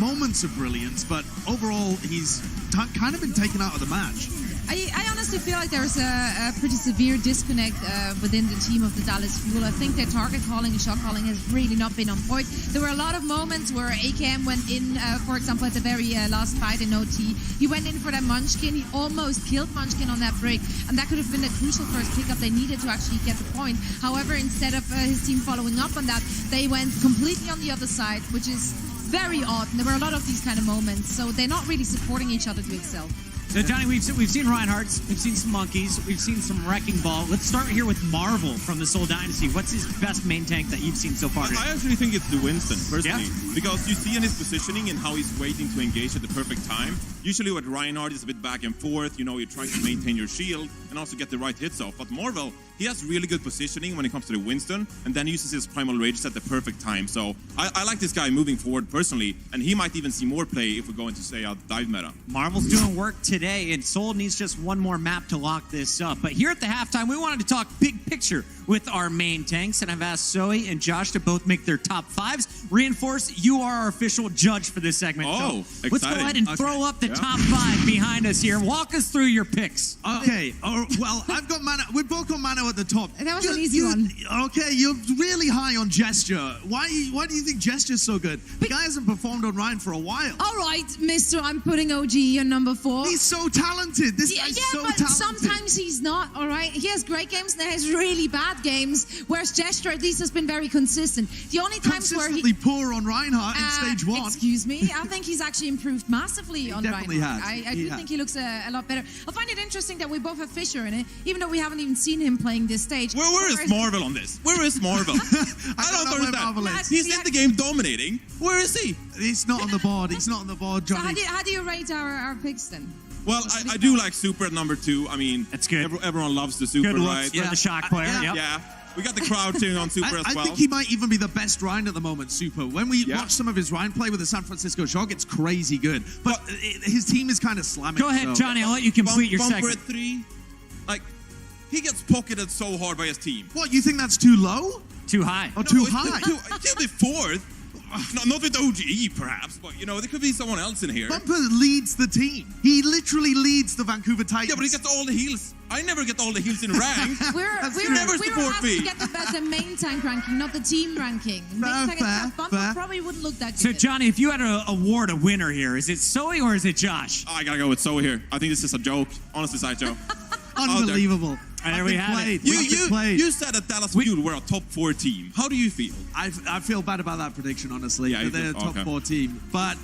moments of brilliance, but overall he's kind of been taken out of the match. I honestly feel like there's a pretty severe disconnect within the team of the Dallas Fuel. I think their target calling and shot calling has really not been on point. There were a lot of moments where AKM went in, for example, at the very last fight in OT. He went in for that Munchkin. He almost killed Munchkin on that break, and that could have been a crucial first pickup they needed to actually get the point. However, instead of his team following up on that, they went completely on the other side, which is very odd. And there were a lot of these kind of moments, so they're not really supporting each other to excel. So, Johnny, we've seen Reinhardt's, we've seen some Monkeys, we've seen some Wrecking Ball. Let's start here with Marvel from the Seoul Dynasty. What's his best main tank that you've seen so far? I actually think it's the Winston, personally. Yeah. Because you see in his positioning and how he's waiting to engage at the perfect time. Usually with Reinhardt, it's a bit back and forth. You know, you're trying to maintain your shield and also get the right hits off. But Marvel, he has really good positioning when it comes to the Winston, and then uses his Primal Rages at the perfect time. So I like this guy moving forward personally, and he might even see more play if we go into, say, a dive meta. Marvel's doing work today today, and Seoul needs just one more map to lock this up. But here at the halftime, we wanted to talk big picture with our main tanks, and I've asked Zoe and Josh to both make their top fives. Reinforce, you are our official judge for this segment. Oh, so let's go exciting. ahead and throw up the top five behind us here. Walk us through your picks. Okay. Well, I've got Mano. We've both got Mano at the top. That was an easy one. Okay, you're really high on Gesture. Why do you think Gesture's so good? The guy hasn't performed on Ryan for a while. All right, mister, I'm putting OG on number 4. He's so talented. This Yeah, guy's yeah, so but talented. sometimes he's not, all right? He has great games and he has really bad games, whereas Gesture at least has been very consistent. The only times where Consistently he... poor on Reinhardt in stage 1. Excuse me. I think he's actually improved massively on definitely Reinhardt. has. I do think he looks a lot better. I find it interesting that we both have Fisher in it, even though we haven't even seen him playing this stage. Where is Marvel on this? Where is Marvel? I don't know where Marvel understand. is. He's in the game dominating. Where is he? He's not on the board. He's not on the board, So Johnny. how do you rate our picks then? Well, I do like Super at number 2. I mean, That's good. Everyone loves the Super, Good looks right? for the shock player. yeah. Yep. Yeah. We got the crowd tuning on Super as I well. think he might even be the best Ryan at the moment, Super. When we Yeah. watch some of his Ryan play with the San Francisco Shock, it's crazy good. But his team is kind of slamming. Go ahead, so. Johnny. I'll let you complete your Bumper segment. at 3. Like, he gets pocketed so hard by his team. What, you think that's too low? Too high. Or too it's high? He'll be 4th. Not with OGE, perhaps, but, there could be someone else in here. Bumper leads the team. He literally leads the Vancouver Titans. Yeah, but he gets all the heals. I never get all the heals in rank. We're never asked support me. to get the main tank ranking, not the team ranking. Main tank fair, and Bumper fair. probably wouldn't look that So, good. Johnny, if you had to award a winner here, is it Zoe or is it Josh? I gotta go with Zoe here. I think this is a joke. Honestly, sideshow. Unbelievable. And there I've we been have it. played. Played. You said that Dallas Fuel were a top 4 team. How do you feel? I feel bad about that prediction, honestly. Yeah, you that they're a do? top Okay. 4 team. But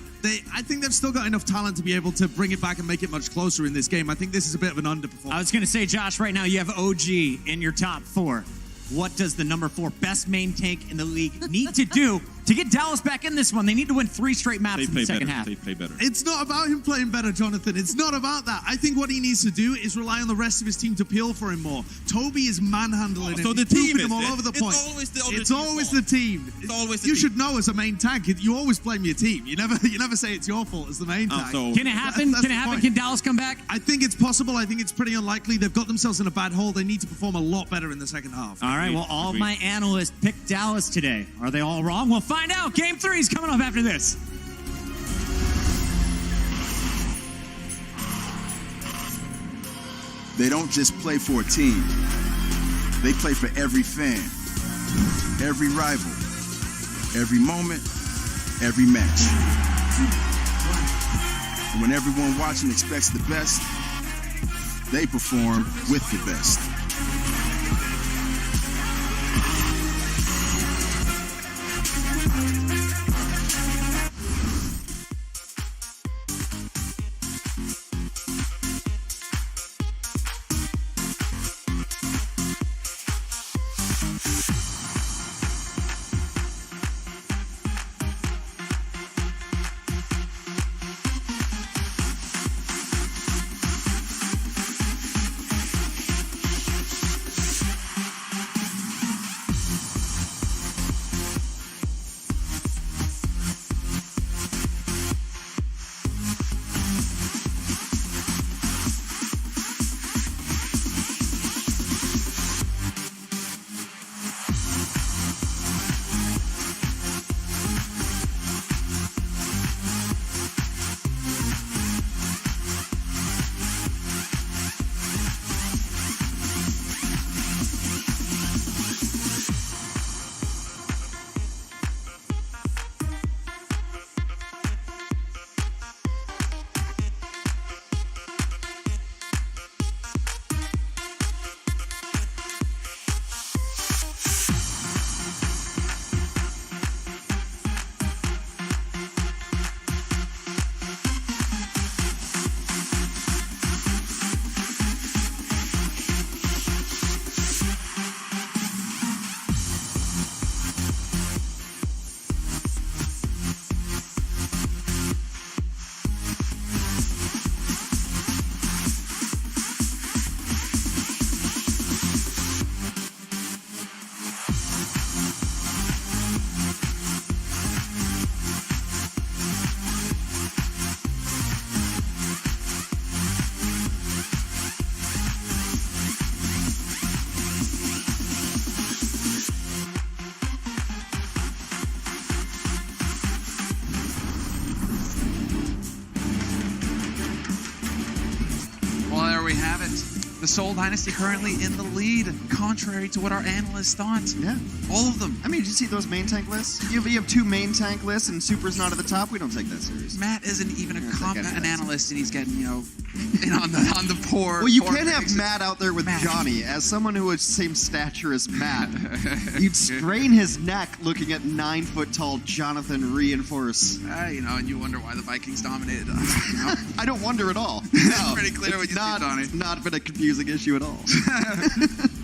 I think they've still got enough talent to be able to bring it back and make it much closer in this game. I think this is a bit of an underperformance. I was going to say, Josh, right now you have OG in your top 4. What does the number 4 best main tank in the league need to do to get Dallas back in this one? They need to win 3 straight maps They in the play second better. half. They play better. It's not about him playing better, Jonathan. It's not about that. I think what he needs to do is rely on the rest of his team to peel for him more. Toby is manhandling him. So the He's pooping team him is all it? over the It's point. always the other It's team's always fault. the team. It's always the You team. should know as a main tank, you always blame your team. You never say it's your fault as the main tank. so- Can it happen? That's Can it the happen? point. Can Dallas come back? I think it's possible. I think it's pretty unlikely. They've got themselves in a bad hole. They need to perform a lot better in the second half. All right, well, all of Agreed. my analysts picked Dallas today. Are they all wrong? We'll find out. Game 3 is coming up after this. They don't just play for a team. They play for every fan, every rival, every moment, every match. And when everyone watching expects the best, they perform with the best. The Seoul Dynasty currently in the lead, contrary to what our analysts thought. Yeah. All of them. I mean, did you see those main tank lists? You have 2 main tank lists and Super's not at the top. We don't take that serious. Matt isn't even Yeah, an analyst, and he's getting, in on the poor. Well, you poor can't have picks. Matt out there with Matt. Johnny. As someone who is same stature as Matt, you'd strain his neck looking at 9-foot-tall Jonathan Reinforce. And you wonder why the Vikings dominated. I don't wonder at all. It's pretty clear what you see, Tony. Not been a confusing issue at all.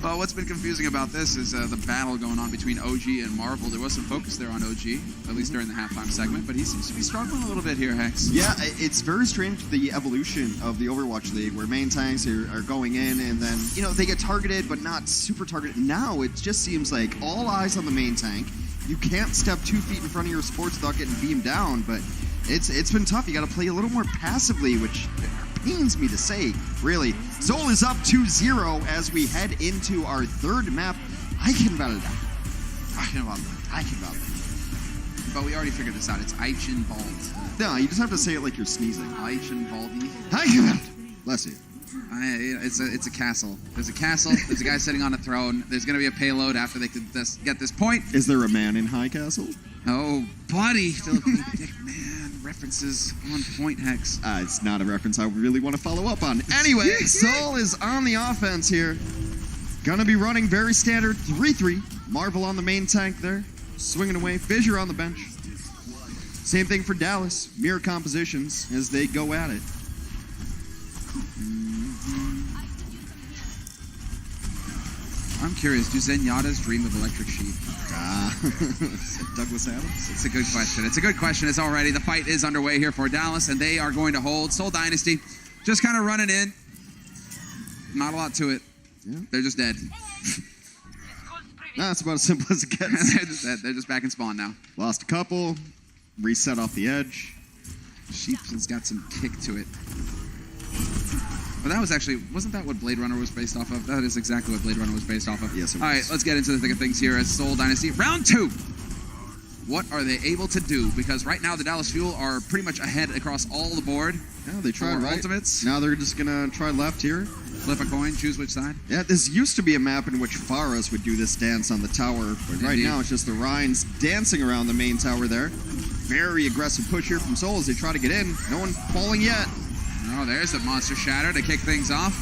Well, what's been confusing about this is the battle going on between OG and Marvel. There was some focus there on OG, at least during the halftime segment, but he seems to be struggling a little bit here, Hex. Yeah, it's very strange, the evolution of the Overwatch League, where main tanks are going in and then, they get targeted, but not super targeted. Now it just seems like all eyes on the main tank. You can't step 2 feet in front of your supports without getting beamed down, but it's been tough. You got to play a little more passively, which pains me to say, really. Seoul is up 2-0 as we head into our third map. Eichenwalde. But we already figured this out. It's Eichenwalde. No, you just have to say it like you're sneezing. Eichenwalde. Eichenwalde. Bless you. It's a castle. There's a castle. There's a guy sitting on a throne. There's going to be a payload after they get this point. Is there a man in High Castle? Oh, buddy. Philippine Dick Man. References on point, Hex. It's not a reference I really want to follow up on. Anyway, Seoul is on the offense here. Gonna be running very standard 3-3. Marvel on the main tank there. Swinging away. Fissure on the bench. Same thing for Dallas. Mirror compositions as they go at it. I'm curious, do Zenyatta's dream of Electric Sheep? Douglas Adams? It's a good question. It's already. The fight is underway here for Dallas, and they are going to hold. Seoul Dynasty just kind of running in. Not a lot to it. Yeah. They're just dead. That's about as simple as it gets. They're just dead. They're just back in spawn now. Lost a couple. Reset off the edge. Sheeps has got some kick to it. But that was wasn't that what Blade Runner was based off of? That is exactly what Blade Runner was based off of. Yes, it was. All right, let's get into the thick of things here as Seoul Dynasty. Round 2. What are they able to do? Because right now the Dallas Fuel are pretty much ahead across all the board. Yeah, they tried right. Ultimates. Now they're just going to try left here. Flip a coin, choose which side. Yeah, this used to be a map in which Faras would do this dance on the tower, but right now it's just the Rhines dancing around the main tower there. Very aggressive push here from Seoul as they try to get in. No one falling yet. Oh, there's the Monster Shatter to kick things off.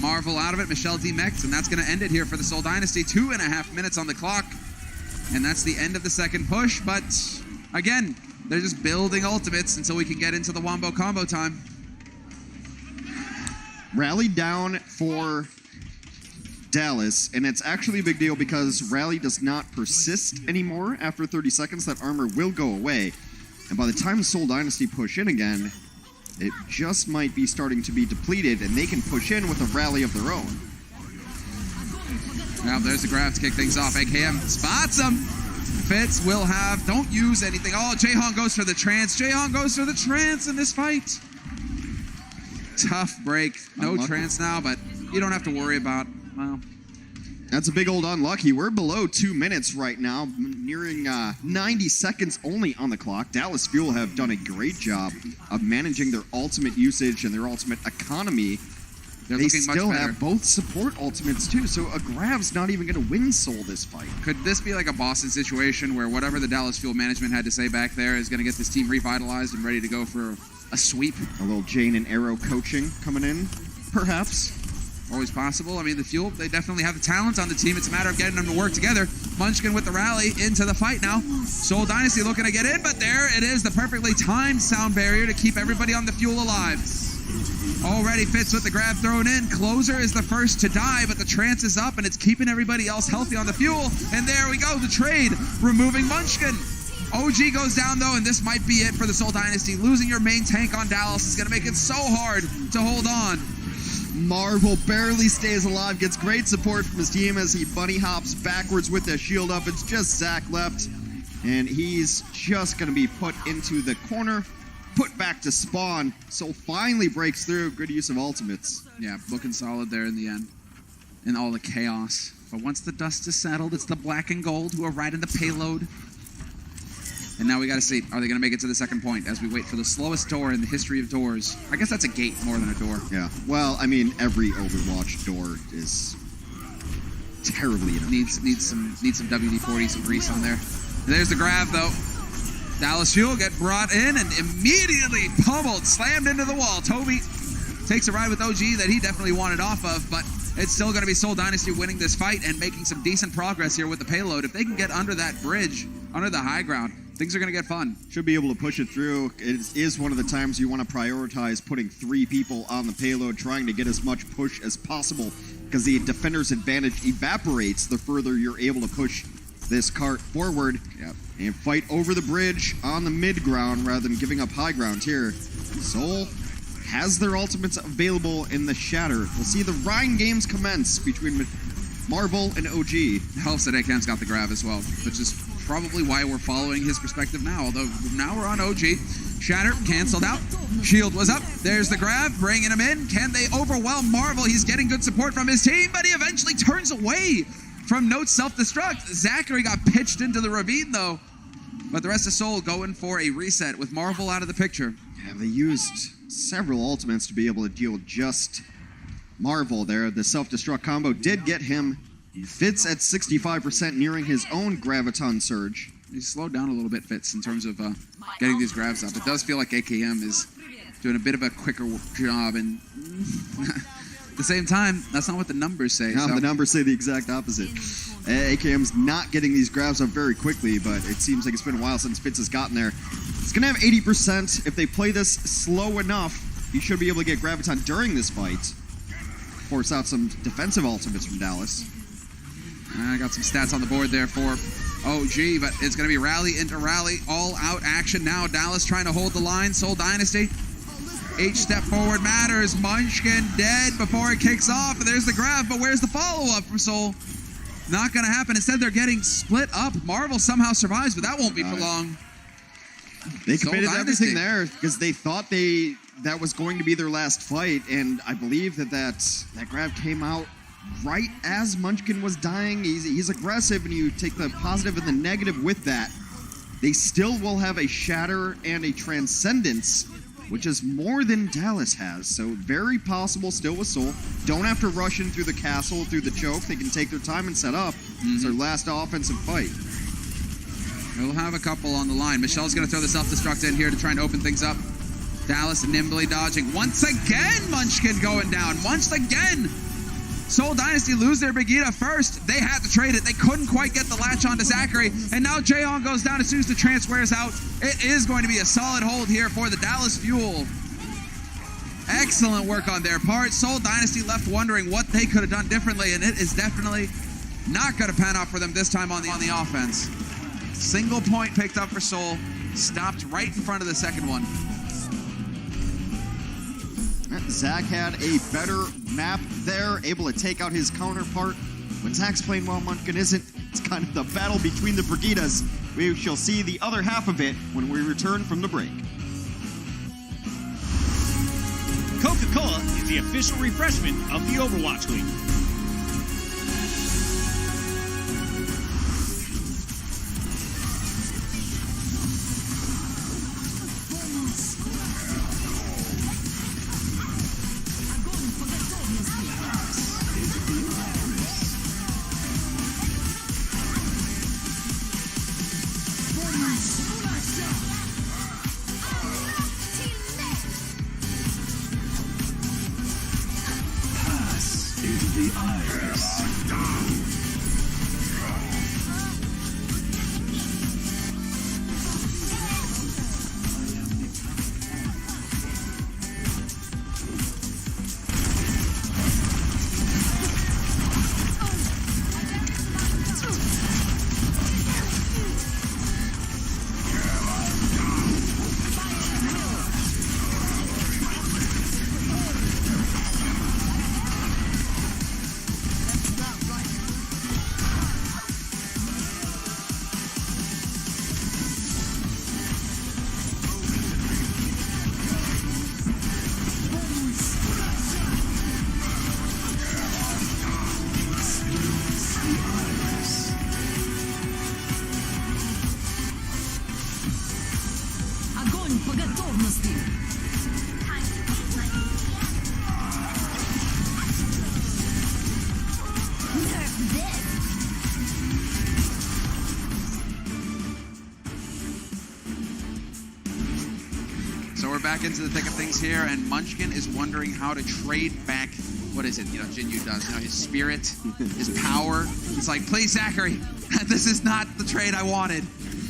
Marvel out of it, Michelle demeched, and that's going to end it here for the Seoul Dynasty. 2.5 minutes on the clock, and that's the end of the second push. But again, they're just building ultimates until we can get into the Wombo combo time. Rally down for Dallas, and it's actually a big deal because Rally does not persist anymore after 30 seconds. That armor will go away, and by the time Seoul Dynasty push in again, it just might be starting to be depleted, and they can push in with a rally of their own. Now there's the grab to kick things off. AKM spots him. Fitz will have, don't use anything. Oh, Ryujehong goes for the trance. Ryujehong goes for the trance in this fight. Tough break. No Unlucky. trance now, but you don't have to worry about, well. That's a big old unlucky. We're below 2 minutes right now, nearing 90 seconds only on the clock. Dallas Fuel have done a great job of managing their ultimate usage and their ultimate economy. They're They looking much still better. have both support ultimates too, so a grab's not even going to win Seoul this fight. Could this be like a Boston situation where whatever the Dallas Fuel management had to say back there is going to get this team revitalized and ready to go for a sweep? A little Jane and Arrow coaching coming in, perhaps. Always possible. I mean, the Fuel, they definitely have the talent on the team. It's a matter of getting them to work together. Munchkin with the rally into the fight now. Seoul Dynasty looking to get in, but there it is, the perfectly timed sound barrier to keep everybody on the Fuel alive. Already Fitz with the grab thrown in. Closer is the first to die, but the trance is up, and it's keeping everybody else healthy on the Fuel. And there we go, the trade, removing Munchkin. OG goes down, though, and this might be it for the Seoul Dynasty. Losing your main tank on Dallas is going to make it so hard to hold on. Marvel barely stays alive, gets great support from his team as he bunny hops backwards with the shield up. It's just Zach left, and he's just going to be put into the corner, put back to spawn. Soul finally breaks through. Good use of ultimates. Yeah, looking solid there in the end, in all the chaos. But once the dust is settled, it's the black and gold who are riding the payload. And now we got to see, are they going to make it to the second point as we wait for the slowest door in the history of doors? I guess that's a gate more than a door. Yeah. Well, I mean, every Overwatch door is terribly inefficient. Needs some WD-40, some grease on there. There's the grab, though. Dallas Fuel get brought in and immediately pummeled, slammed into the wall. Toby takes a ride with OG that he definitely wanted off of, but it's still going to be Seoul Dynasty winning this fight and making some decent progress here with the payload. If they can get under that bridge, under the high ground, things are going to get fun. Should be able to push it through. It is one of the times you want to prioritize putting 3 people on the payload, trying to get as much push as possible, because the defender's advantage evaporates the further you're able to push this cart forward. Yep. And fight over the bridge on the mid ground rather than giving up high ground here. Seoul has their ultimates available in the Shatter. We'll see the Rhine games commence between Marvel and OG. It helps that AKM's got the grab as well, which is probably why we're following his perspective now, although now we're on OG. Shatter canceled out. Shield was up. There's the grab, bringing him in. Can they overwhelm Marvel? He's getting good support from his team, but he eventually turns away from Note's self-destruct. Zachary got pitched into the ravine, though. But the rest of Seoul going for a reset with Marvel out of the picture. Yeah, they used several ultimates to be able to deal with just Marvel there. The self-destruct combo did get him. Fitz at 65%, nearing his own Graviton surge. He's slowed down a little bit, Fitz, in terms of getting these grabs up. It does feel like AKM is doing a bit of a quicker job, and at the same time, that's not what the numbers say. No, so. the numbers say the exact opposite. AKM's not getting these grabs up very quickly, but it seems like it's been a while since Fitz has gotten there. It's going to have 80%. If they play this slow enough, he should be able to get Graviton during this fight. Force out some defensive ultimates from Dallas. I got some stats on the board there for OG, but it's going to be rally into rally, all-out action now. Dallas trying to hold the line. Seoul Dynasty, each step forward matters. Munchkin dead before it kicks off. There's the grab, but where's the follow-up from Seoul? Not going to happen. Instead, they're getting split up. Marvel somehow survives, but that won't be for long. They Seoul committed Dynasty. everything there because they thought that was going to be their last fight, and I believe that grab came out right as Munchkin was dying. He's aggressive, and you take the positive and the negative with that. They still will have a Shatter and a Transcendence, which is more than Dallas has. So very possible still with Seoul. Don't have to rush in through the castle, through the choke. They can take their time and set up. It's their last offensive fight. We'll have a couple on the line. Michelle's going to throw the self-destruct in here to try and open things up. Dallas nimbly dodging. Once again, Munchkin going down. Once again, Seoul Dynasty lose their Begita first. They had to trade it. They couldn't quite get the latch on to Zachary. And now Ryujehong goes down as soon as the trance wears out. It is going to be a solid hold here for the Dallas Fuel. Excellent work on their part. Seoul Dynasty left wondering what they could have done differently, and it is definitely not going to pan out for them this time on the offense. Single point picked up for Seoul. Stopped right in front of the second one. Zach had a better map there, able to take out his counterpart. When Zach's playing well, Munchkin isn't. It's kind of the battle between the Brigidas. We shall see the other half of it when we return from the break. Coca-Cola is the official refreshment of the Overwatch League. back into the thick of things here, and Munchkin is wondering how to trade back. What is it? You know, Jinyu does. You know, his spirit, his power. It's like, please, Zachary, this is not the trade I wanted.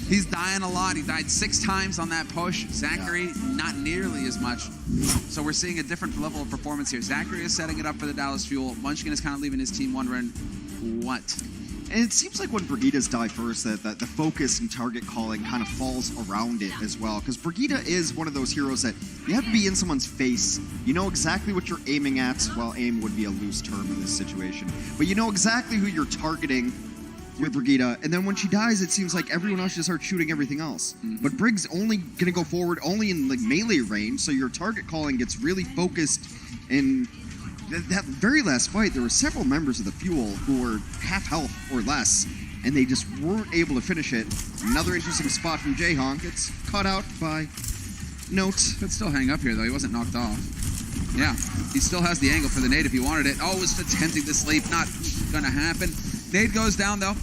He's dying a lot. He died 6 times on that push. Zachary, not nearly as much. So we're seeing a different level of performance here. Zachary is setting it up for the Dallas Fuel. Munchkin is kind of leaving his team wondering, what? And it seems like when Brigidas die first, that the focus and target calling kind of falls around it as well. Because Brigida is one of those heroes that you have to be in someone's face. You know exactly what you're aiming at. Well, aim would be a loose term in this situation. But you know exactly who you're targeting with Brigida. And then when she dies, it seems like everyone else just starts shooting everything else. But Brig's only going to go forward only in like melee range. So your target calling gets really focused. And that very last fight, there were several members of the Fuel who were half health or less, and they just weren't able to finish it. Another interesting spot from Ryujehong. Gets caught out by Note. Could still hang up here, though. He wasn't knocked off. Yeah, he still has the angle for the nade if he wanted it. Oh, was attempting to sleep. Not going to happen. Nade goes down, though.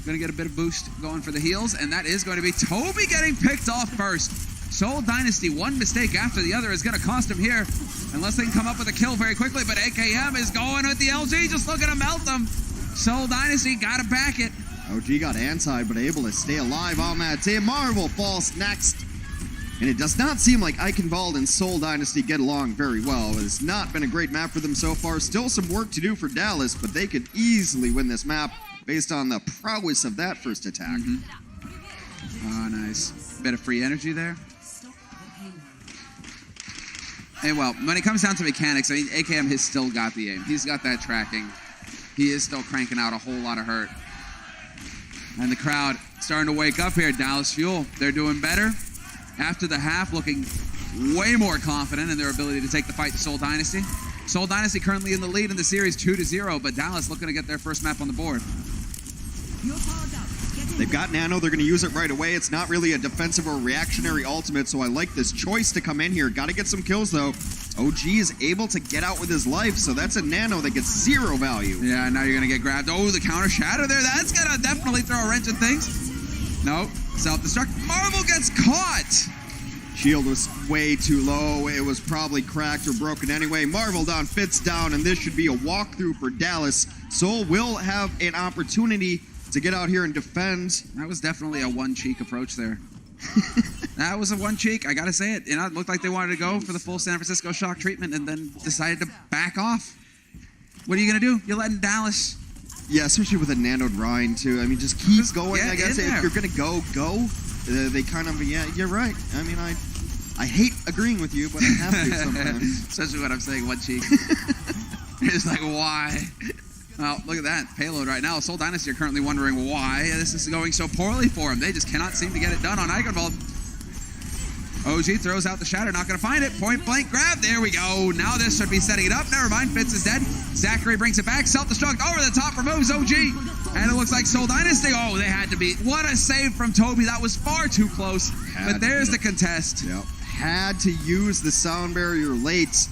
Going to get a bit of boost going for the heals, and that is going to be Toby getting picked off first. Seoul Dynasty, one mistake after the other is going to cost him here, unless they can come up with a kill very quickly. But AKM is going with the LG, just looking to melt them. Seoul Dynasty got to back it. OG got anti, but able to stay alive on that team. Marvel falls next. And it does not seem like Eichenwald and Seoul Dynasty get along very well. It has not been a great map for them so far. Still some work to do for Dallas, but they could easily win this map based on the prowess of that first attack. Oh, nice. Bit of free energy there. And well, when it comes down to mechanics, I mean, AKM has still got the aim. He's got that tracking. He is still cranking out a whole lot of hurt. And the crowd starting to wake up here. Dallas Fuel, they're doing better. After the half, looking way more confident in their ability to take the fight to Seoul Dynasty. Seoul Dynasty currently in the lead in the series 2-0, but Dallas looking to get their first map on the board. They've got Nano. They're going to use it right away. It's not really a defensive or reactionary ultimate, so I like this choice to come in here. Got to get some kills, though. OG is able to get out with his life, so that's a Nano that gets 0 value. Yeah, now you're going to get grabbed. Oh, the counter shatter there. That's going to definitely throw a wrench in things. No, self-destruct. Marvel gets caught. Shield was way too low. It was probably cracked or broken anyway. Marvel down, Fitz down, and this should be a walkthrough for Dallas. Seoul will have an opportunity to get out here and defend. That was definitely a one-cheek approach there. That was a one-cheek, I gotta say it. You know, it looked like they wanted to go for the full San Francisco shock treatment and then decided to back off. What are you gonna do? You're letting Dallas... Yeah, especially with a nanoed Rhine, too. I mean, just keep going, I guess. If you're gonna go. They kind of, yeah, you're right. I mean, I hate agreeing with you, but I have to sometimes. Especially when I'm saying one cheek. It's like, why? Well, look at that payload right now. Seoul Dynasty are currently wondering why this is going so poorly for them. They just cannot seem to get it done on Eichenwald. OG throws out the shatter, not going to find it. Point blank grab. There we go. Now this should be setting it up. Never mind. Fitz is dead. Zachary brings it back. Self-destruct over the top. Removes OG. And it looks like Seoul Dynasty. Oh, they had to be. What a save from Toby. That was far too close. But there's the contest. Yep. Had to use the sound barrier late.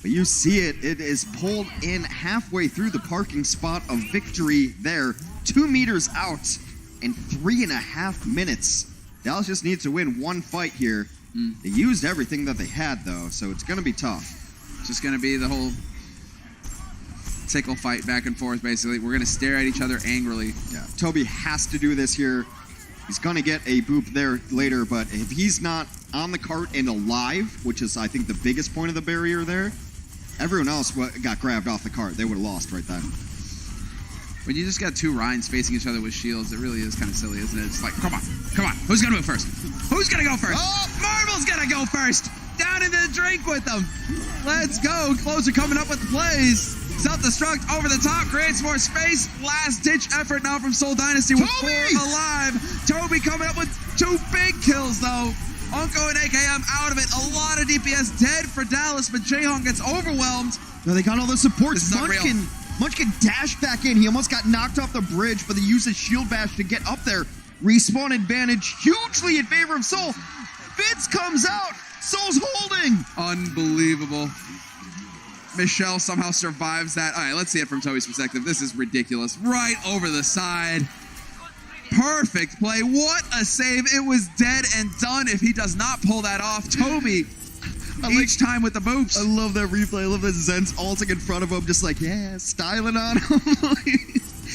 But you see it. It is pulled in halfway through the parking spot of victory there. 2 meters out in 3.5 minutes. Dallas just needs to win one fight here. They used everything that they had, though, so it's going to be tough. It's just going to be the whole tickle fight back and forth, basically. We're going to stare at each other angrily. Yeah, Toby has to do this here. He's going to get a boop there later, but if he's not on the cart and alive, which is, I think, the biggest point of the barrier there, everyone else got grabbed off the cart. They would have lost right then. When you just got 2 Rhines facing each other with shields, it really is kind of silly, isn't it? It's like, come on, who's going to go first? Who's going to go first? Oh, Marvel's going to go first. Down into the drink with them. Let's go. Closer coming up with the plays. Self-destruct over the top, creates more space. Last-ditch effort now from Seoul Dynasty with 4 alive. Toby coming up with 2 big kills, though. Unko and AKM out of it. A lot of DPS dead for Dallas, but Ryujehong gets overwhelmed. No, they got all the support. This is unreal. Munchkin dashed back in. He almost got knocked off the bridge, but they used his shield bash to get up there. Respawn advantage hugely in favor of Seoul. Fitz comes out. Seoul's holding. Unbelievable. Michelle somehow survives that. All right, let's see it from Toby's perspective. This is ridiculous. Right over the side. Perfect play. What a save. It was dead and done if he does not pull that off. Toby Each time with the boops. I love that replay. I love that Zen's alting in front of him, just like, yeah, styling on him.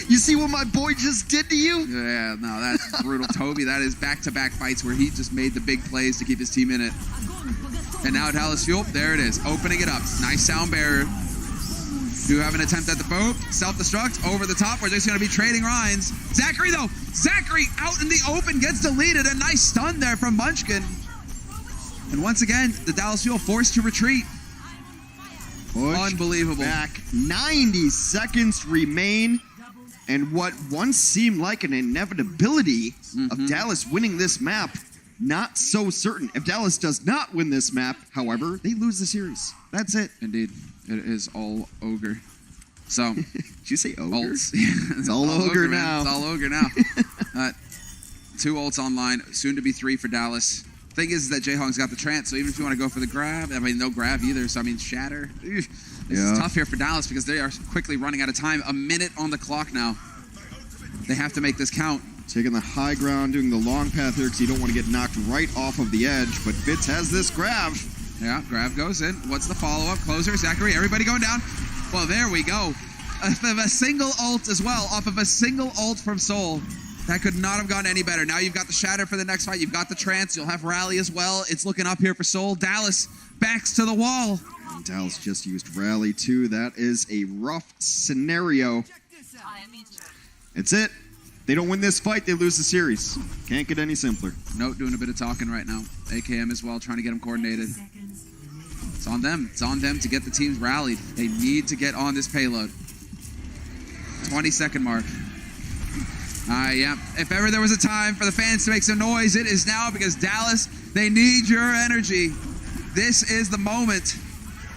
You see what my boy just did to you? Yeah, no, that's brutal. Toby, that is back-to-back fights where he just made the big plays to keep his team in it. And now Dallas Fuel, there it is, opening it up. Nice sound barrier. Do have an attempt at the boat. Self-destruct over the top. We're just going to be trading Rhines. Zachary, though. Zachary out in the open gets deleted. A nice stun there from Munchkin. And once again, the Dallas Fuel forced to retreat. Unbelievable. Back 90 seconds remain. And what once seemed like an inevitability of Dallas winning this map, not so certain. If Dallas does not win this map, however, they lose the series. That's it. Indeed. It is all ogre. So, did you say ogre? Ults. It's all ogre now. It's all ogre now. 2 ults online, soon to be 3 for Dallas. Thing is that Jaehong's got the trance, so even if you want to go for the grab, I mean, no grab either, so I mean, shatter. This is tough here for Dallas because they are quickly running out of time. A minute on the clock now. They have to make this count. Taking the high ground, doing the long path here because you don't want to get knocked right off of the edge, but Fitz has this grab. Yeah, grab goes in. What's the follow-up? Closer, Zachary, everybody going down. Well, there we go. Off of a single ult as well, off of a single ult from Seoul. That could not have gone any better. Now you've got the shatter for the next fight. You've got the trance. You'll have rally as well. It's looking up here for Seoul. Dallas backs to the wall. And Dallas just used rally too. That is a rough scenario. It's it. They don't win this fight, they lose the series. Can't get any simpler. Note doing a bit of talking right now. AKM as well, trying to get them coordinated. It's on them. It's on them to get the teams rallied. They need to get on this payload. 20-second mark. Yeah. If ever there was a time for the fans to make some noise, it is now because Dallas, they need your energy. This is the moment.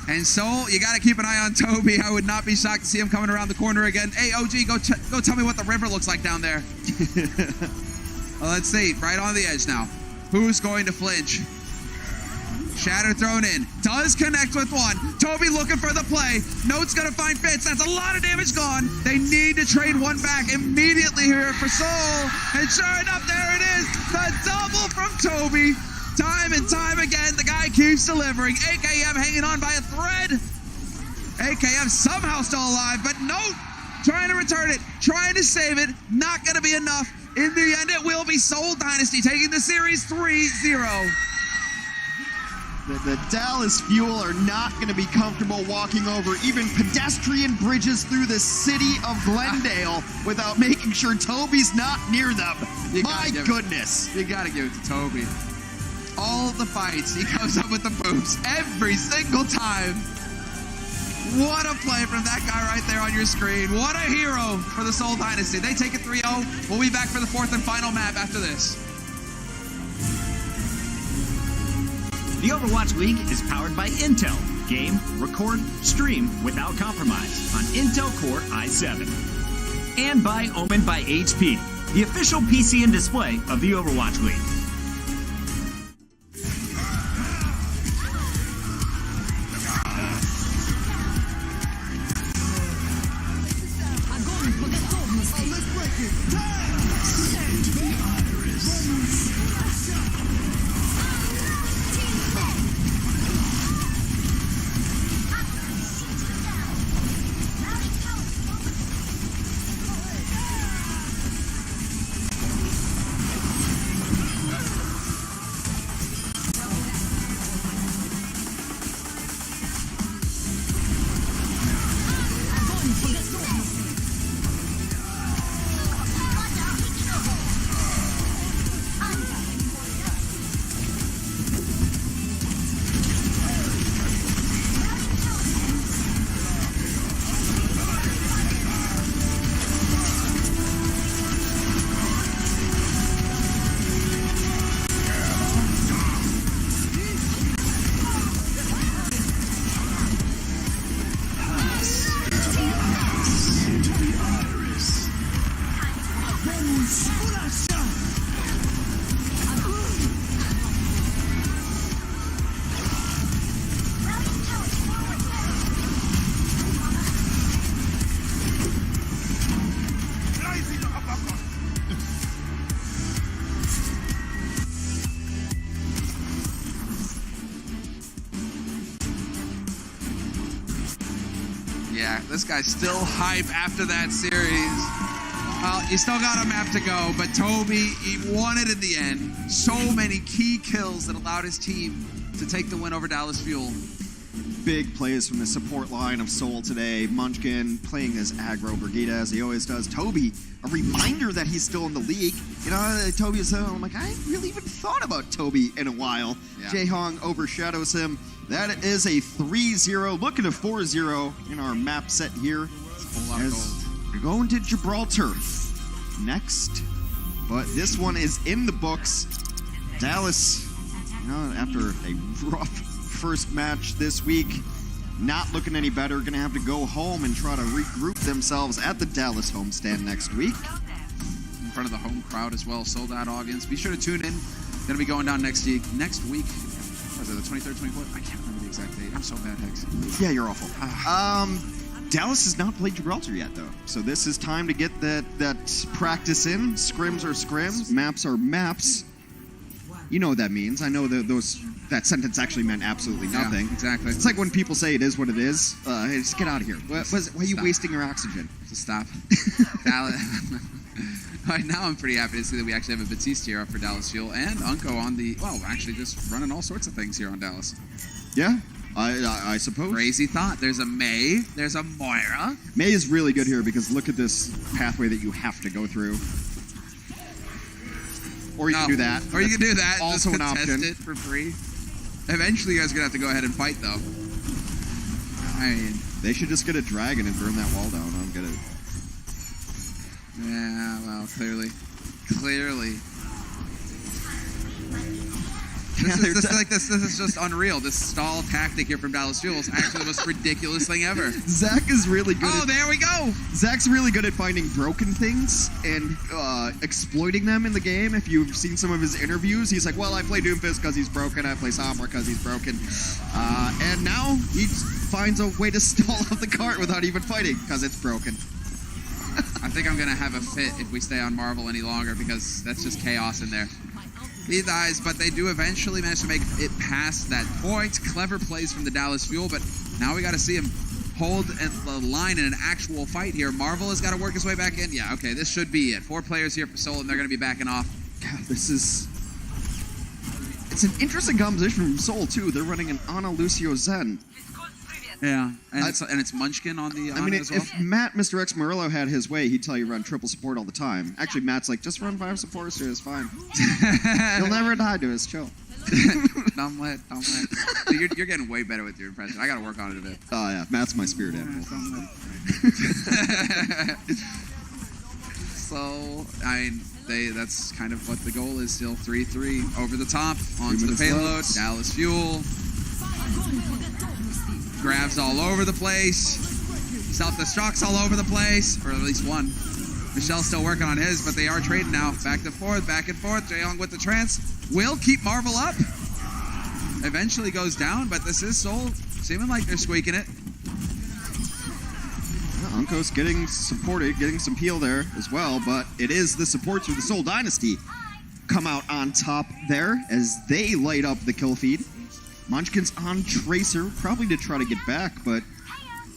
And Seoul, you got to keep an eye on Toby. I would not be shocked to see him coming around the corner again. Hey, OG, go tell me what the river looks like down there. Well, let's see. Right on the edge now. Who's going to flinch? Shatter thrown in. Does connect with one. Toby looking for the play. Note's going to find Fitz. That's a lot of damage gone. They need to trade one back immediately here for Seoul. And sure enough, there it is. The double from Toby. Time and time again, the guy keeps delivering. AKM hanging on by a thread. AKM somehow still alive, but Note trying to return it, trying to save it. Not going to be enough. In the end, it will be Seoul Dynasty taking the series 3-0. The Dallas Fuel are not going to be comfortable walking over even pedestrian bridges through the city of Glendale without making sure Toby's not near them. My goodness. You got to give it to Toby. All the fights, he comes up with the boops every single time. What a play from that guy right there on your screen. What a hero for the Seoul Dynasty. They take it 3-0. We'll be back for the 4th and final map after this. The Overwatch League is powered by Intel. Game, record, stream without compromise on Intel Core i7. And by Omen by HP, the official PC and display of the Overwatch League. this guy's still hype after that series. Well, you still got a map to go, but Toby, he won it in the end. So many key kills that allowed his team to take the win over Dallas Fuel. Big plays from the support line of Seoul today. Munchkin playing his aggro Brigida as he always does. Toby, a reminder that he's still in the league. You know, Toby is I'm like, I haven't really even thought about Toby in a while. Yeah. Ryujehong overshadows him. That is a 3-0. Look at a 4-0 in our map set here. It's a whole lot of gold. We're going to Gibraltar next. But this one is in the books. Dallas, you know, after a rough first match this week, not looking any better. Going to have to go home and try to regroup themselves at the Dallas homestand next week. In front of the home crowd as well, sold out audience. Be sure to tune in. Going to be going down next week. Was it the 23rd, 24th? I can't remember the exact date. I'm so bad, Hex. Yeah, you're awful. Dallas has not played Gibraltar yet, though. So this is time to get that practice in. Scrims are scrims. Maps are maps. You know what that means. I know that sentence actually meant absolutely nothing. Yeah, exactly. It's like when people say it is what it is. Hey, just get out of here. Why are you wasting your oxygen? So stop. Dallas. Right now, I'm pretty happy to see that we actually have a Batiste here up for Dallas Fuel and Unko on the, actually just running all sorts of things here on Dallas. Yeah, I suppose. Crazy thought. There's a May. There's a Moira. May is really good here because look at this pathway that you have to go through. Or you can do that. Or you can do that. Also just an contest option. it for free. Eventually, you guys are going to have to go ahead and fight, though. I mean, they should just get a dragon and burn that wall down. I don't get it. Yeah, well, clearly. This is just unreal. This stall tactic here from Dallas Fuel is actually the most ridiculous thing ever. Zach is really good. Oh, there we go. Zach's really good at finding broken things and exploiting them in the game. If you've seen some of his interviews, he's like, well, I play Doomfist because he's broken. I play Sombra because he's broken. And now he finds a way to stall out the cart without even fighting because it's broken. I think I'm going to have a fit if we stay on Marvel any longer because that's just chaos in there. He dies, but they do eventually manage to make it past that point. Clever plays from the Dallas Fuel, but now we got to see him hold the line in an actual fight here. Marvel has got to work his way back in. Yeah, okay, this should be it. 4 players here for Seoul, and they're going to be backing off. God, it's an interesting composition from Seoul, too. They're running an Ana Lucio Zen. Yeah, and it's Munchkin on the I mean, as well. if Matt, Mr. X Murillo had his way, he'd tell you run triple support all the time. Actually, Matt's like, just run 5 supports, dude, it's fine. You'll never die, dude, it's chill. Dumb lit. Dude, you're getting way better with your impression. I got to work on it a bit. Oh, yeah, Matt's my spirit animal. So, I mean, that's kind of what the goal is still. 3-3 over the top, onto the payload. Left. Dallas Fuel. Grabs all over the place. Self-destructs all over the place, or at least one. Michelle's still working on his, but they are trading now. Back and forth. Ryujehong with the trance. Will keep Marvel up. Eventually goes down, but this is Seoul seeming like they're squeaking it. Well, Unko's getting supported, getting some peel there as well, but it is the supports of the Seoul Dynasty come out on top there as they light up the kill feed. Munchkin's on Tracer, probably to try to get back, but,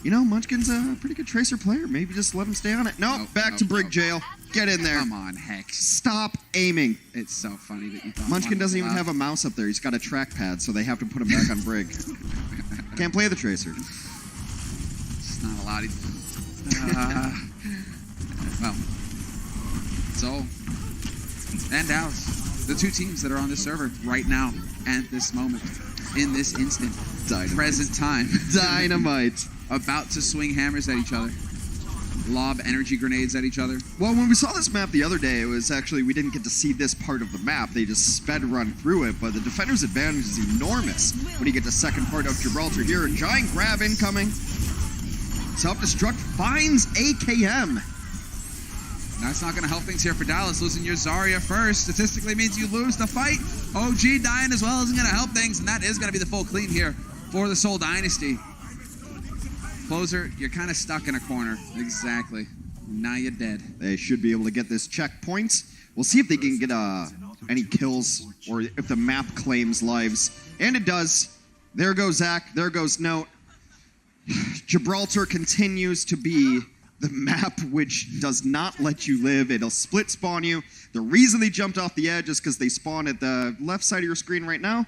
you know, Munchkin's a pretty good Tracer player. Maybe just let him stay on it. Nope, back to Brig Jail. Get in there. Come on, Hex. Stop aiming. It's so funny that you thought Munchkin doesn't even have a mouse up there. He's got a trackpad, so they have to put him back on Brig. Can't play the Tracer. It's not allowed. Well, so, and Dallas, the 2 teams that are on this server right now, at this moment, in this instant, Dynamite. Present time. Dynamite. About to swing hammers at each other. Lob energy grenades at each other. Well, when we saw this map the other day, it was actually, we didn't get to see this part of the map. They just sped run through it, but the defender's advantage is enormous when you get to second part of Gibraltar here. A giant grab incoming. Self-destruct finds AKM. That's not going to help things here for Dallas. Losing your Zarya first statistically means you lose the fight. OG dying as well isn't going to help things, and that is going to be the full clean here for the Seoul Dynasty. Closer, you're kind of stuck in a corner. Exactly. Now you're dead. They should be able to get this checkpoint. We'll see if they can get any kills or if the map claims lives. And it does. There goes Zach. There goes Note. Gibraltar continues to be the map which does not let you live. It'll split spawn you. The reason they jumped off the edge is because they spawn at the left side of your screen right now,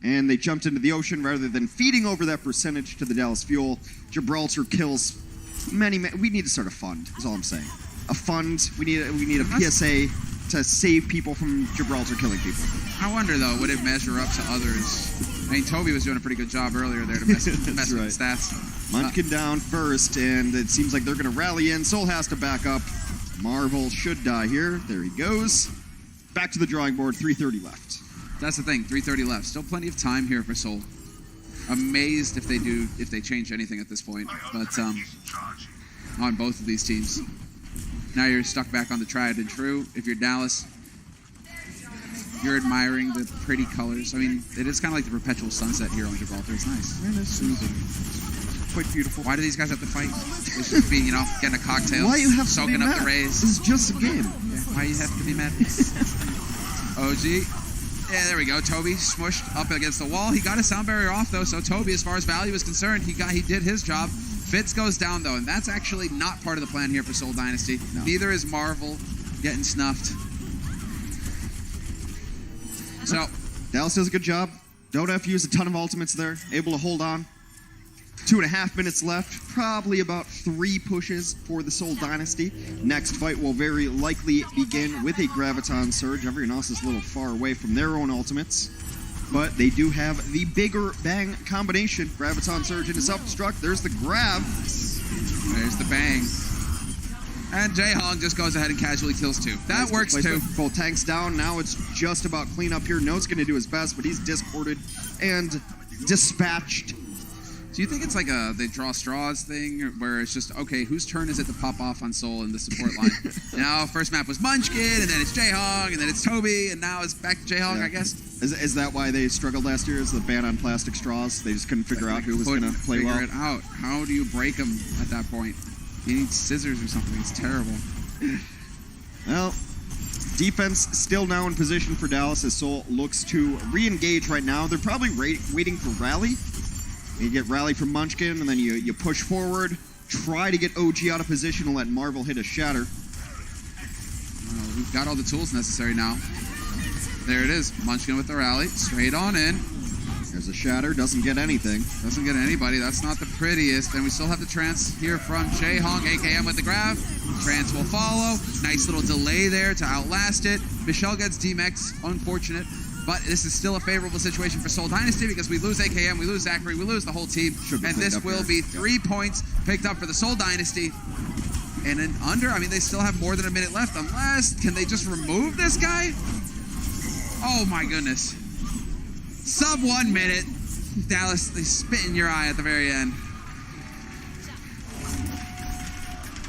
and they jumped into the ocean rather than feeding over that percentage to the Dallas Fuel. Gibraltar kills many. We need to start a fund, is all I'm saying. A fund. We need a PSA to save people from Gibraltar killing people. I wonder, though, would it measure up to others? I mean, Toby was doing a pretty good job earlier there to mess with the stats. Munchkin down first, and it seems like they're going to rally in. Soul has to back up. Marvel should die here. There he goes. Back to the drawing board, 3:30 left. That's the thing, 3:30 left. Still plenty of time here for Soul. Amazed if they change anything at this point. But on both of these teams. Now you're stuck back on the tried and true. If you're Dallas, you're admiring the pretty colors. I mean, it is kind of like the perpetual sunset here on Gibraltar. It's nice. Yeah, that's soothing. Quite beautiful. Why do these guys have to fight? They should be, getting a cocktail, Why you have to soaking be up mad? the rays. This is just a game. Yeah, why you have to be mad? OG. Yeah, there we go. Toby smushed up against the wall. He got his sound barrier off, though, so Toby, as far as value is concerned, he did his job. Fitz goes down, though, and that's actually not part of the plan here for Seoul Dynasty. No. Neither is Marvel getting snuffed. So, Dallas does a good job. Don't have to use a ton of ultimates there. Able to hold on. 2.5 minutes left. Probably about 3 pushes for the Seoul Dynasty. Next fight will very likely begin with a Graviton Surge. Everyone else is a little far away from their own ultimates. But they do have the bigger bang combination. Graviton Surge into self-destruct. There's the grab. there's the bang. And Ryujehong just goes ahead and casually kills 2. That Nice works, too. placement. Both tanks down. Now it's just about cleanup here. Note's going to do his best, but he's discorded and dispatched. Do you think it's like they draw straws thing, where it's just, okay, whose turn is it to pop off on Soul in the support line? First map was Munchkin, and then it's Ryujehong, and then it's Toby, and now it's back to Ryujehong, Yeah. I guess. Is that why they struggled last year? Is the ban on plastic straws? They just couldn't figure out who was going to play well? Figure it out. How do you break them at that point? You need scissors or something. It's terrible. Well, defense still now in position for Dallas as Seoul looks to re-engage right now. They're probably waiting for rally. You get rally from Munchkin, and then you push forward, try to get OG out of position and let Marvel hit a shatter. We've got all the tools necessary now. There it is. Munchkin with the rally. Straight on in. There's a shatter, doesn't get anything. Doesn't get anybody. That's not the prettiest. And we still have the trance here from Ryujehong. AKM with the grab. Trance will follow. Nice little delay there to outlast it. Michelle gets DMX. Unfortunate. But this is still a favorable situation for Seoul Dynasty because we lose AKM, we lose Zachary, we lose the whole team. And this will be 3 points picked up for the Seoul Dynasty. And in under, I mean, they still have more than a minute left unless, can they just remove this guy? Oh my goodness. Sub 1 minute. Dallas, they spit in your eye at the very end.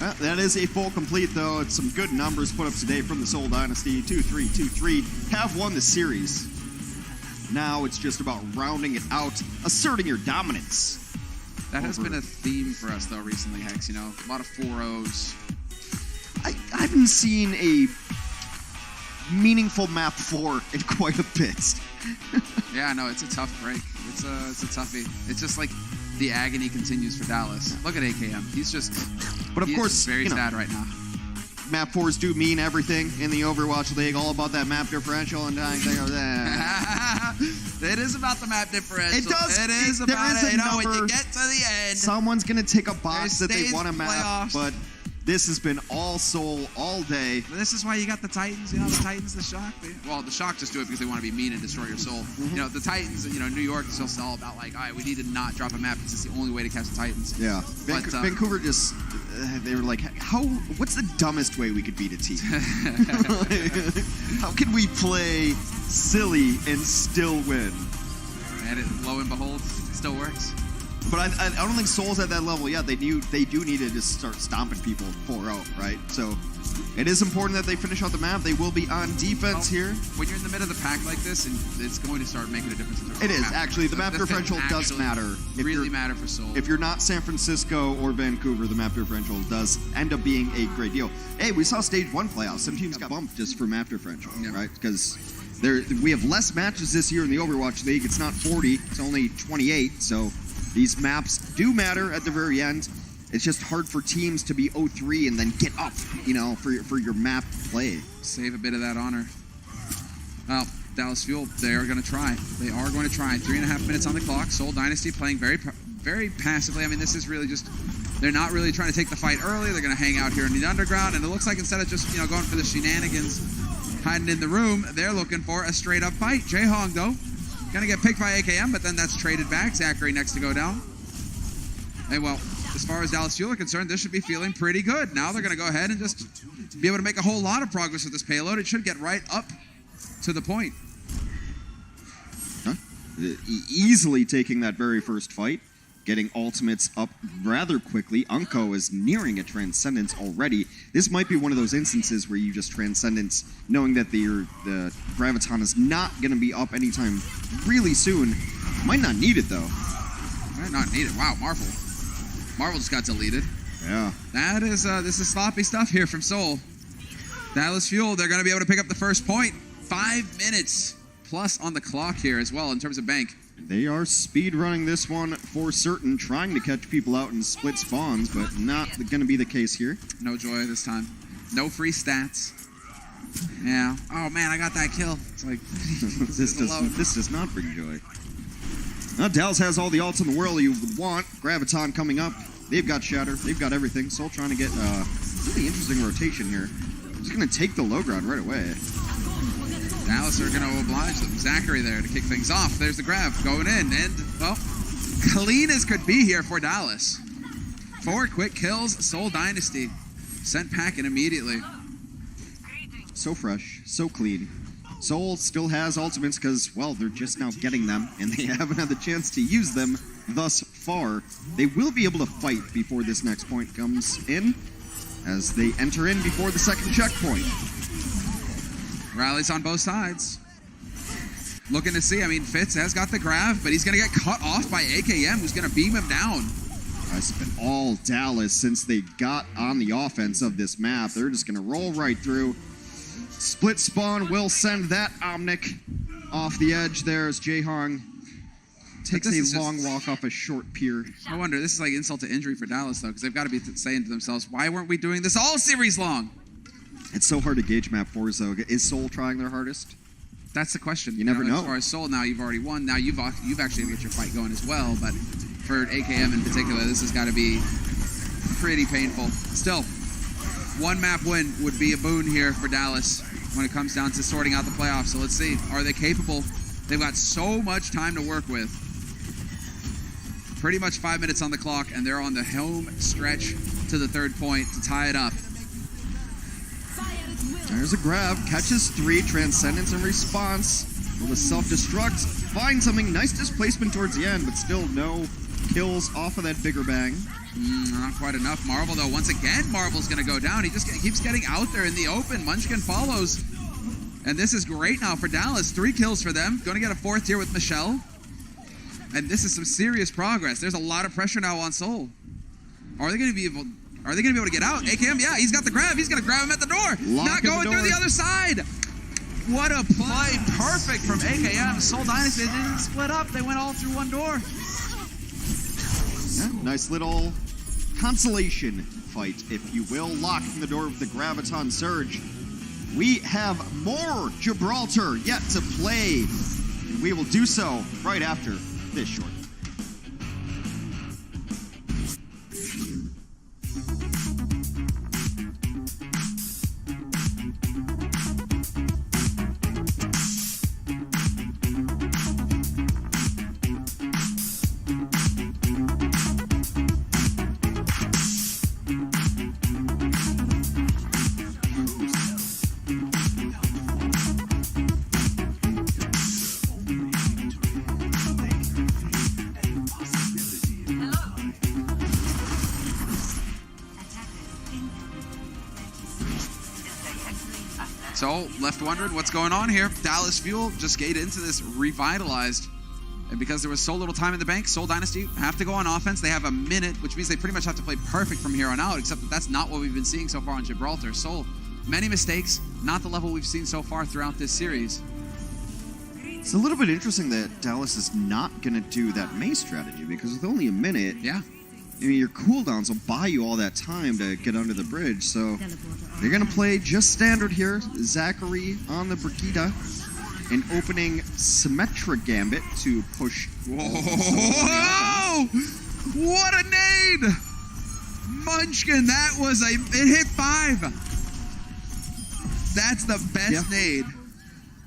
Well, that is a full complete, though. It's some good numbers put up today from the Seoul Dynasty. 2-3, 2-3. Have won the series. Now it's just about rounding it out, asserting your dominance. That has been a theme for us, though, recently, Hex. A lot of 4-0s. I haven't seen a meaningful map 4 in quite a bit. Yeah, no, it's a tough break. It's a toughie. It's just like the agony continues for Dallas. Look at AKM. He's just, but of course, very sad right now. Map 4s do mean everything in the Overwatch League. All about that map differential and dying thing. It is about the map differential. It does. It is there about is it. a number. When you get to the end, someone's gonna tick a box that they stays want to map, playoffs. but this has been all Soul all day. This is why you got the Titans. The Titans, the Shock. Well, the Shock just do it because they want to be mean and destroy your soul. Mm-hmm. The Titans, New York is just all about like, all right, we need to not drop a map because it's the only way to catch the Titans. Yeah. But, Vancouver just, they were like, what's the dumbest way we could beat a team? How can we play silly and still win? And lo and behold, it still works. But I don't think Soul's at that level yet. They do need to just start stomping people 4-0, right? So it is important that they finish out the map. They will be on defense here. When you're in the middle of the pack like this, and it's going to start making a difference. It is, actually. The map differential does matter. Really matter for Soul. If you're not San Francisco or Vancouver, the map differential does end up being a great deal. Hey, we saw Stage 1 playoffs. Some teams got bumped just for map differential, right? Because we have less matches this year in the Overwatch League. It's not 40. It's only 28, so These maps do matter at the very end. It's just hard for teams to be 0-3 and then get up, you know, for your map play. Save a bit of that honor. Well, Dallas Fuel, they are going to try. They are going to try. 3.5 minutes on the clock. Seoul Dynasty playing very passively. I mean, this is really just, they're not really trying to take the fight early. They're going to hang out here in the underground, and it looks like instead of just, you know, going for the shenanigans, hiding in the room, they're looking for a straight-up fight. Ryujehong, though, going to get picked by AKM, but then that's traded back. Zachary next to go down. And, well, as far as Dallas Fuel are concerned, this should be feeling pretty good. Now they're going to go ahead and just be able to make a whole lot of progress with this payload. It should get right up to the point. Huh? Easily taking that very first fight, getting ultimates up rather quickly. Unko is nearing a Transcendence already. This might be one of those instances where you just Transcendence, knowing that the Graviton is not going to be up anytime really soon. Might not need it, though. Might not need it. Wow, Marvel just got deleted. Yeah. That is, this is sloppy stuff here from Seoul. Dallas Fuel, they're going to be able to pick up the first point. 5 minutes plus on the clock here as well in terms of bank. They are speed running this one for certain, trying to catch people out in split spawns, but not going to be the case here. No joy this time. No free stats. Yeah. Oh man, I got that kill. It's like this does not bring joy. Dallas has all the ults in the world you would want. Graviton coming up. They've got Shatter. They've got everything. Soul trying to get really interesting rotation here. Just going to take the low ground right away. Dallas are going to oblige them. Zachary there to kick things off. There's the grab going in. And, well, clean as could be here for Dallas. 4 quick kills. Seoul Dynasty sent packing immediately. So fresh. So clean. Seoul still has ultimates because, well, they're just now getting them, and they haven't had the chance to use them thus far. They will be able to fight before this next point comes in, as they enter in before the second checkpoint. Rallies on both sides. Looking to see, I mean, Fitz has got the grab, but he's going to get cut off by AKM, who's going to beam him down. It's been all Dallas since they got on the offense of this map. They're just going to roll right through. Split spawn will send that Omnic off the edge there as Ryujehong takes a long walk off a short pier. I wonder, this is like insult to injury for Dallas, though, because they've got to be saying to themselves, why weren't we doing this all series long? It's so hard to gauge map 4s, though. Is Seoul trying their hardest? That's the question. You never know. As far as Seoul, now you've already won. Now you've actually got your fight going as well, but for AKM in particular, this has got to be pretty painful. Still, 1 map win would be a boon here for Dallas when it comes down to sorting out the playoffs. So let's see, are they capable? They've got so much time to work with. Pretty much 5 minutes on the clock, and they're on the home stretch to the 3rd point to tie it up. There's a grab, catches 3, Transcendence in response. Will the self-destruct find something? Nice displacement towards the end, but still no kills off of that bigger bang. Not quite enough. Marvel, though, once again, Marvel's going to go down. He just keeps getting out there in the open. Munchkin follows. And this is great now for Dallas. 3 kills for them. Going to get a 4th here with Michelle. And this is some serious progress. There's a lot of pressure now on Seoul. Are they going to be able to get out? AKM, yeah, he's got the grab. He's going to grab him at the door. Not going through the other side. What a play. Perfect from AKM. Seoul Dynasty, they didn't split up. They went all through one door. Yeah, nice little consolation fight, if you will. Locking the door with the Graviton Surge. We have more Gibraltar yet to play. We will do so right after this short. So, left wondering what's going on here. Dallas Fuel just get into this revitalized. And because there was so little time in the bank, Seoul Dynasty have to go on offense. They have a minute, which means they pretty much have to play perfect from here on out, except that that's not what we've been seeing so far on Gibraltar. Seoul, many mistakes, not the level we've seen so far throughout this series. It's a little bit interesting that Dallas is not going to do that Mace strategy because with only a minute, Yeah. I mean, your cooldowns will buy you all that time to get under the bridge. So they're going to play just standard here. Zachary on the Brigitte. An opening Symmetra Gambit to push. Whoa! What a nade! Munchkin, that was it hit 5. That's the best nade.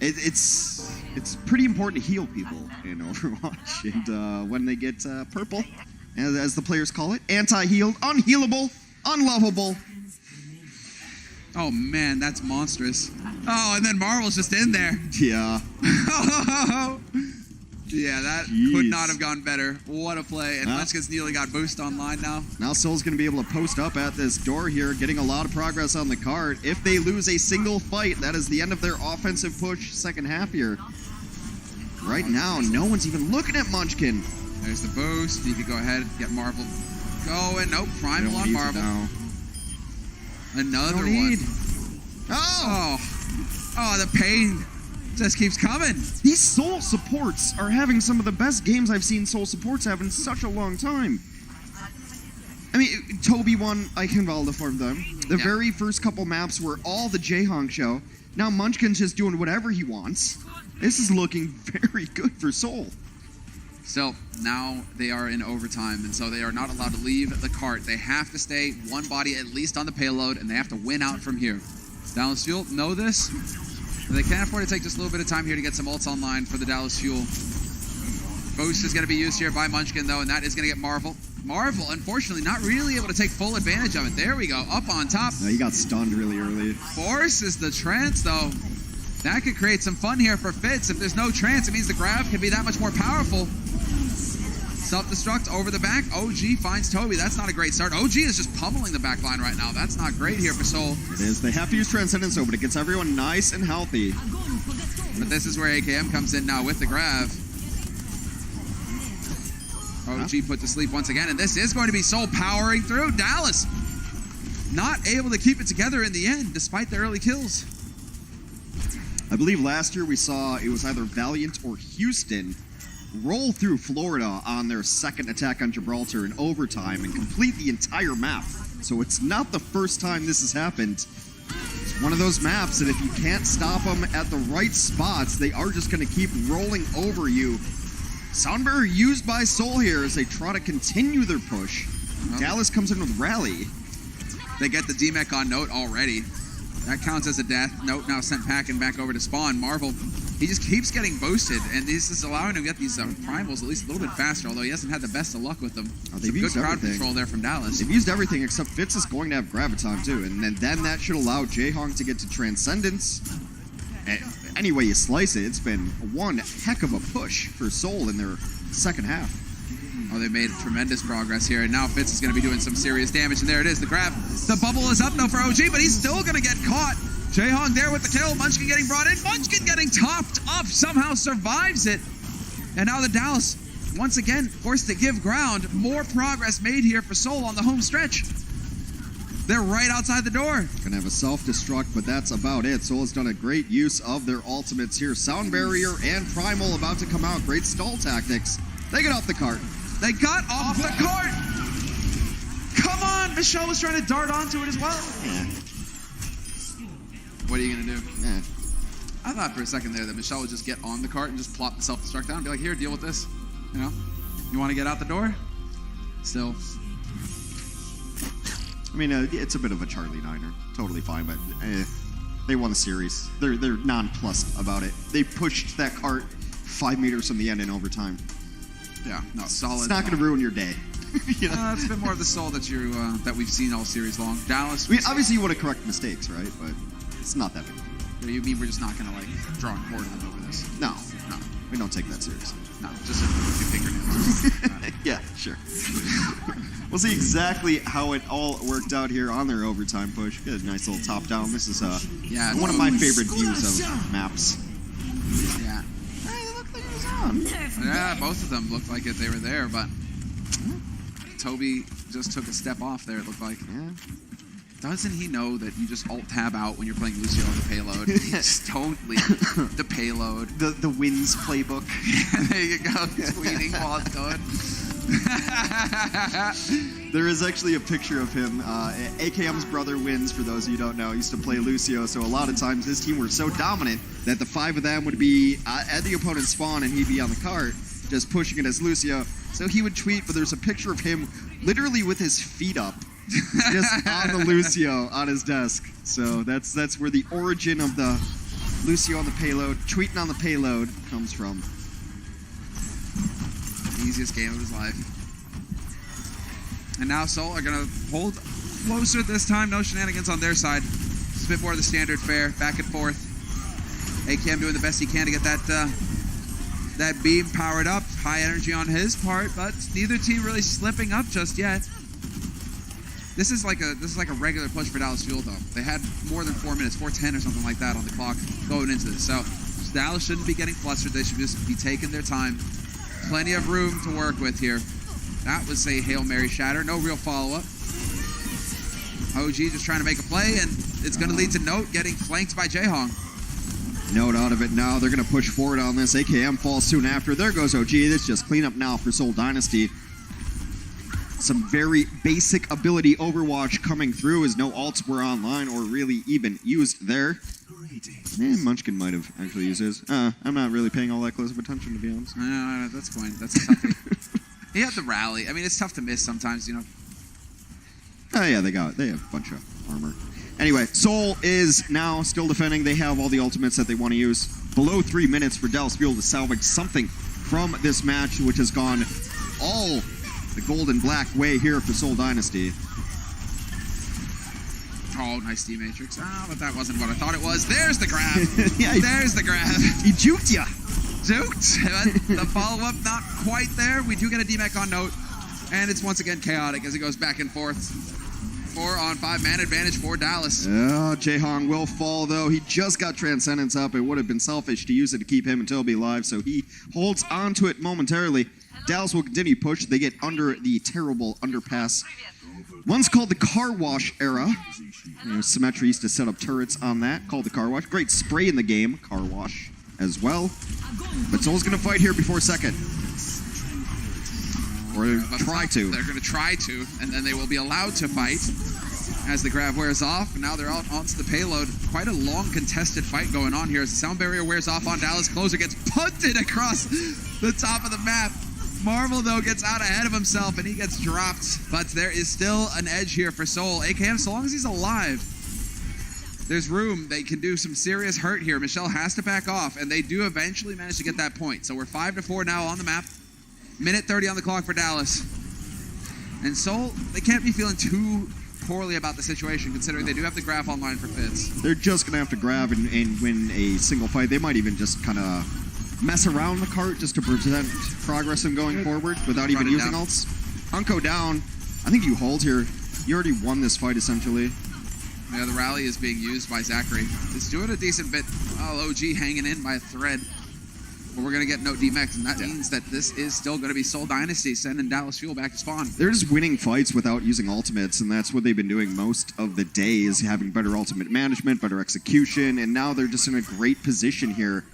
It's pretty important to heal people in Overwatch. And when they get purple, as the players call it, anti-healed, unhealable, unlovable. Oh man, that's monstrous. Oh, and then Marvel's just in there. Yeah. Yeah, that Jeez. could not have gone better. What a play. And Munchkin's nearly got boost online now. Now Seoul's going to be able to post up at this door here, getting a lot of progress on the card. If they lose a single fight, that is the end of their offensive push second half here. Right now, no one's even looking at Munchkin. There's the boost. You could go ahead and get Marvel going. Nope, Primal on Marvel. Another one. Oh, the pain just keeps coming. These Seoul supports are having some of the best games I've seen Seoul supports have in such a long time. I mean, Toby won Eichenwalde for them. The very first couple maps were all the Ryujehong show. Now Munchkin's just doing whatever he wants. This is looking very good for Seoul. So now they are in overtime, and so they are not allowed to leave the cart. They have to stay one body at least on the payload, and they have to win out from here. Dallas Fuel know this. They can't afford to take just a little bit of time here to get some ults online for the Dallas Fuel. Boost is going to be used here by Munchkin, though, and that is going to get Marvel. Marvel, unfortunately, not really able to take full advantage of it. There we go, up on top. No, he got stunned really early. Forces the trance, though. That could create some fun here for Fitz. If there's no trance, it means the grab can be that much more powerful. Self-destruct over the back. OG finds Toby. That's not a great start. OG is just pummeling the back line right now. That's not great here for Seoul. It is. They have to use Transcendence, though, but it gets everyone nice and healthy. But this is where AKM comes in now with the grab. OG put to sleep once again, and this is going to be Seoul powering through. Dallas not able to keep it together in the end, despite the early kills. I believe last year we saw it was either Valiant or Houston roll through Florida on their second attack on Gibraltar in overtime and complete the entire map. So it's not the first time this has happened. It's one of those maps that if you can't stop them at the right spots, they are just going to keep rolling over you. Soundbarrier used by Seoul here as they try to continue their push. Dallas comes in with Rally. They get the DMEC on Note already. That counts as a death. Note now sent packing back over to spawn. Marvel, he just keeps getting boosted, and this is allowing him to get these primals at least a little bit faster, although he hasn't had the best of luck with them. They've Some used good crowd everything. control there from Dallas. They've used everything except Fitz is going to have Graviton too, and then that should allow Ryujehong to get to Transcendence. Any way you slice it, it's been one heck of a push for Seoul in their second half. Oh, they made tremendous progress here, and now Fitz is going to be doing some serious damage, and there it is, the grab. The bubble is up now for OG, but he's still going to get caught. Ryujehong there with the kill, Munchkin getting brought in, Munchkin getting topped up, somehow survives it. And now the Dallas, once again, forced to give ground. More progress made here for Seoul on the home stretch. They're right outside the door. Gonna have a self-destruct, but that's about it. Seoul has done a great use of their ultimates here. Sound Barrier and Primal about to come out. Great stall tactics. They get off the cart. They got off the cart. Come on, Michelle was trying to dart onto it as well. Yeah. What are you gonna do? Yeah. I thought for a second there that Michelle would just get on the cart and just plop the self-destruct down and be like, here, deal with this. You know? You want to get out the door? Still. I mean, it's a bit of a Charlie Niner. Totally fine, but they won the series. They're nonplussed about it. They pushed that cart 5 meters from the end in overtime. Yeah, no, solid. It's not going to ruin your day. You know? It's been more of the Soul that that we've seen all series long. Dallas. I mean, obviously, you want to correct mistakes, right? But it's not that big. You mean we're just not going to like draw a cordon over this? No, we don't take that seriously. No, just a few fingernails. Yeah, sure. We'll see exactly how it all worked out here on their overtime push. Good, nice little top down. This is one of my favorite views of maps. Yeah. Hey, look, like it was on. Yeah, both of them looked like they were there, but Toby just took a step off there, it looked like. Yeah. Doesn't he know that you just alt-tab out when you're playing Lucio on the payload? Just don't leave the payload. The wins playbook. There you go, tweeting while it's going. There is actually a picture of him. AKM's brother Wins, for those of you who don't know, used to play Lucio, so a lot of times his team were so dominant that the 5 of them would be at the opponent's spawn and he'd be on the cart, just pushing it as Lucio. So he would tweet, but there's a picture of him literally with his feet up, just on the Lucio on his desk. So that's where the origin of the Lucio on the payload, tweeting on the payload, comes from. Easiest game of his life. And now Seoul are going to hold closer this time. No shenanigans on their side. It's a bit more of the standard fare, back and forth. AKM doing the best he can to get that beam powered up. High energy on his part, but neither team really slipping up just yet. This is like a regular push for Dallas Fuel though. They had more than 4 minutes, 4:10 or something like that on the clock going into this. So Dallas shouldn't be getting flustered. They should just be taking their time. Plenty of room to work with here. That was a Hail Mary shatter. No real follow-up. OG just trying to make a play, and it's going to lead to Note getting flanked by Ryujehong. Note out of it now. They're going to push forward on this. AKM falls soon after. There goes OG. This just cleanup now for Seoul Dynasty. Some very basic ability Overwatch coming through as no alts were online or really even used there. Munchkin might have actually used his. I'm not really paying all that close of attention, to be honest. That's fine. That's a toughie. He had the rally. I mean, it's tough to miss sometimes, you know. Oh yeah, they have a bunch of armor. Anyway, Seoul is now still defending. They have all the ultimates that they want to use. Below 3 minutes for Dallas Fuel to salvage something from this match, which has gone all the gold and black way here for Seoul Dynasty. Oh, nice D-Matrix. But that wasn't what I thought it was. There's the grab. Yeah, there's the grab. He juked ya. Juked. But the follow-up not quite there. We do get a D-Mech on Note. And it's once again chaotic as it goes back and forth. 4-on-5 man advantage for Dallas. Oh, Ryujehong will fall, though. He just got Transcendence up. It would have been selfish to use it to keep him until be alive, so he holds on to it momentarily. Dallas will continue push. They get under the terrible underpass. One's called the Car Wash era. Symmetry used to set up turrets on that, called the Car Wash. Great spray in the game, Car Wash as well. But Seoul's going to fight here before second. Or try to. They're going to try to, and then they will be allowed to fight as the grab wears off. And now they're out onto the payload. Quite a long contested fight going on here as the sound barrier wears off on Dallas. Closer gets punted across the top of the map. Marvel, though, gets out ahead of himself, and he gets dropped. But there is still an edge here for Seoul. AKM, so long as he's alive, there's room. They can do some serious hurt here. Michelle has to back off, and they do eventually manage to get that point. So we're 5-4 now on the map. Minute 30 on the clock for Dallas. And Seoul, they can't be feeling too poorly about the situation, considering they do have the graph online for Fitz. They're just going to have to grab and win a single fight. They might even just kind of mess around the cart just to prevent progress in going forward without even using ults. Unco down. I think you hold here. You already won this fight, essentially. Yeah, the rally is being used by Zachary. He's doing a decent bit. Oh, OG hanging in by a thread. But we're going to get no D-Mex, and that means that this is still going to be Seoul Dynasty sending Dallas Fuel back to spawn. They're just winning fights without using ultimates, and that's what they've been doing most of the day, is having better ultimate management, better execution, and now they're just in a great position here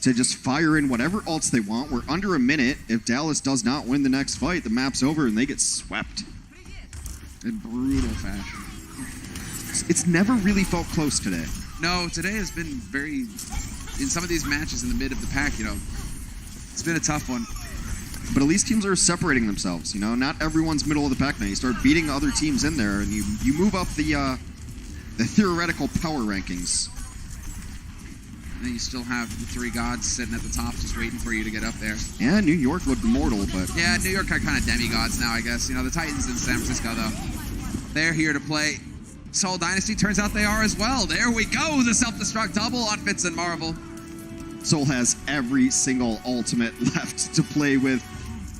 to just fire in whatever ults they want. We're under a minute. If Dallas does not win the next fight, the map's over, and they get swept. In brutal fashion. It's never really felt close today. No, today has been very... in some of these matches in the mid of the pack, it's been a tough one. But at least teams are separating themselves, Not everyone's middle of the pack now. You start beating other teams in there, and you move up the theoretical power rankings. And then you still have the 3 gods sitting at the top just waiting for you to get up there. Yeah, New York looked mortal, but... Yeah, New York are kind of demigods now, I guess. The Titans in San Francisco, though. They're here to play. Seoul Dynasty, turns out they are as well. There we go, the self-destruct double on Fitz and Marvel. Seoul has every single ultimate left to play with.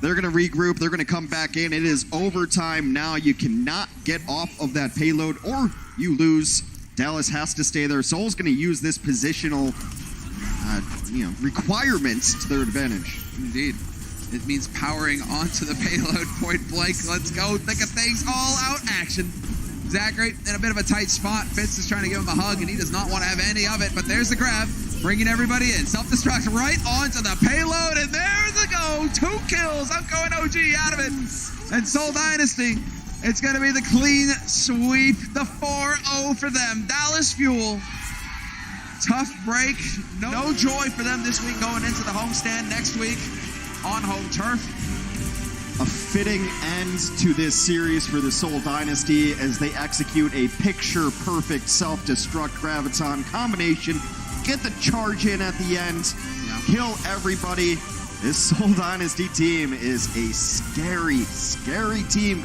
They're going to regroup. They're going to come back in. It is overtime now. You cannot get off of that payload or you lose. Dallas has to stay there. Seoul's going to use this positional requirements to their advantage. Indeed. It means powering onto the payload point blank. Let's go. Thick of things. All out action. Zachary in a bit of a tight spot. Fitz is trying to give him a hug, and he does not want to have any of it. But there's the grab, bringing everybody in. Self-destruct right onto the payload, and there's the go. 2 kills. I'm going OG out of it. And Seoul Dynasty, it's going to be the clean sweep. The 4-0 for them. Dallas Fuel. Tough break. No joy for them this week going into the homestand next week on home turf. A fitting end to this series for the Seoul Dynasty as they execute a picture-perfect self-destruct graviton combination. Get the charge in at the end, kill everybody. This Seoul Dynasty team is a scary, scary team.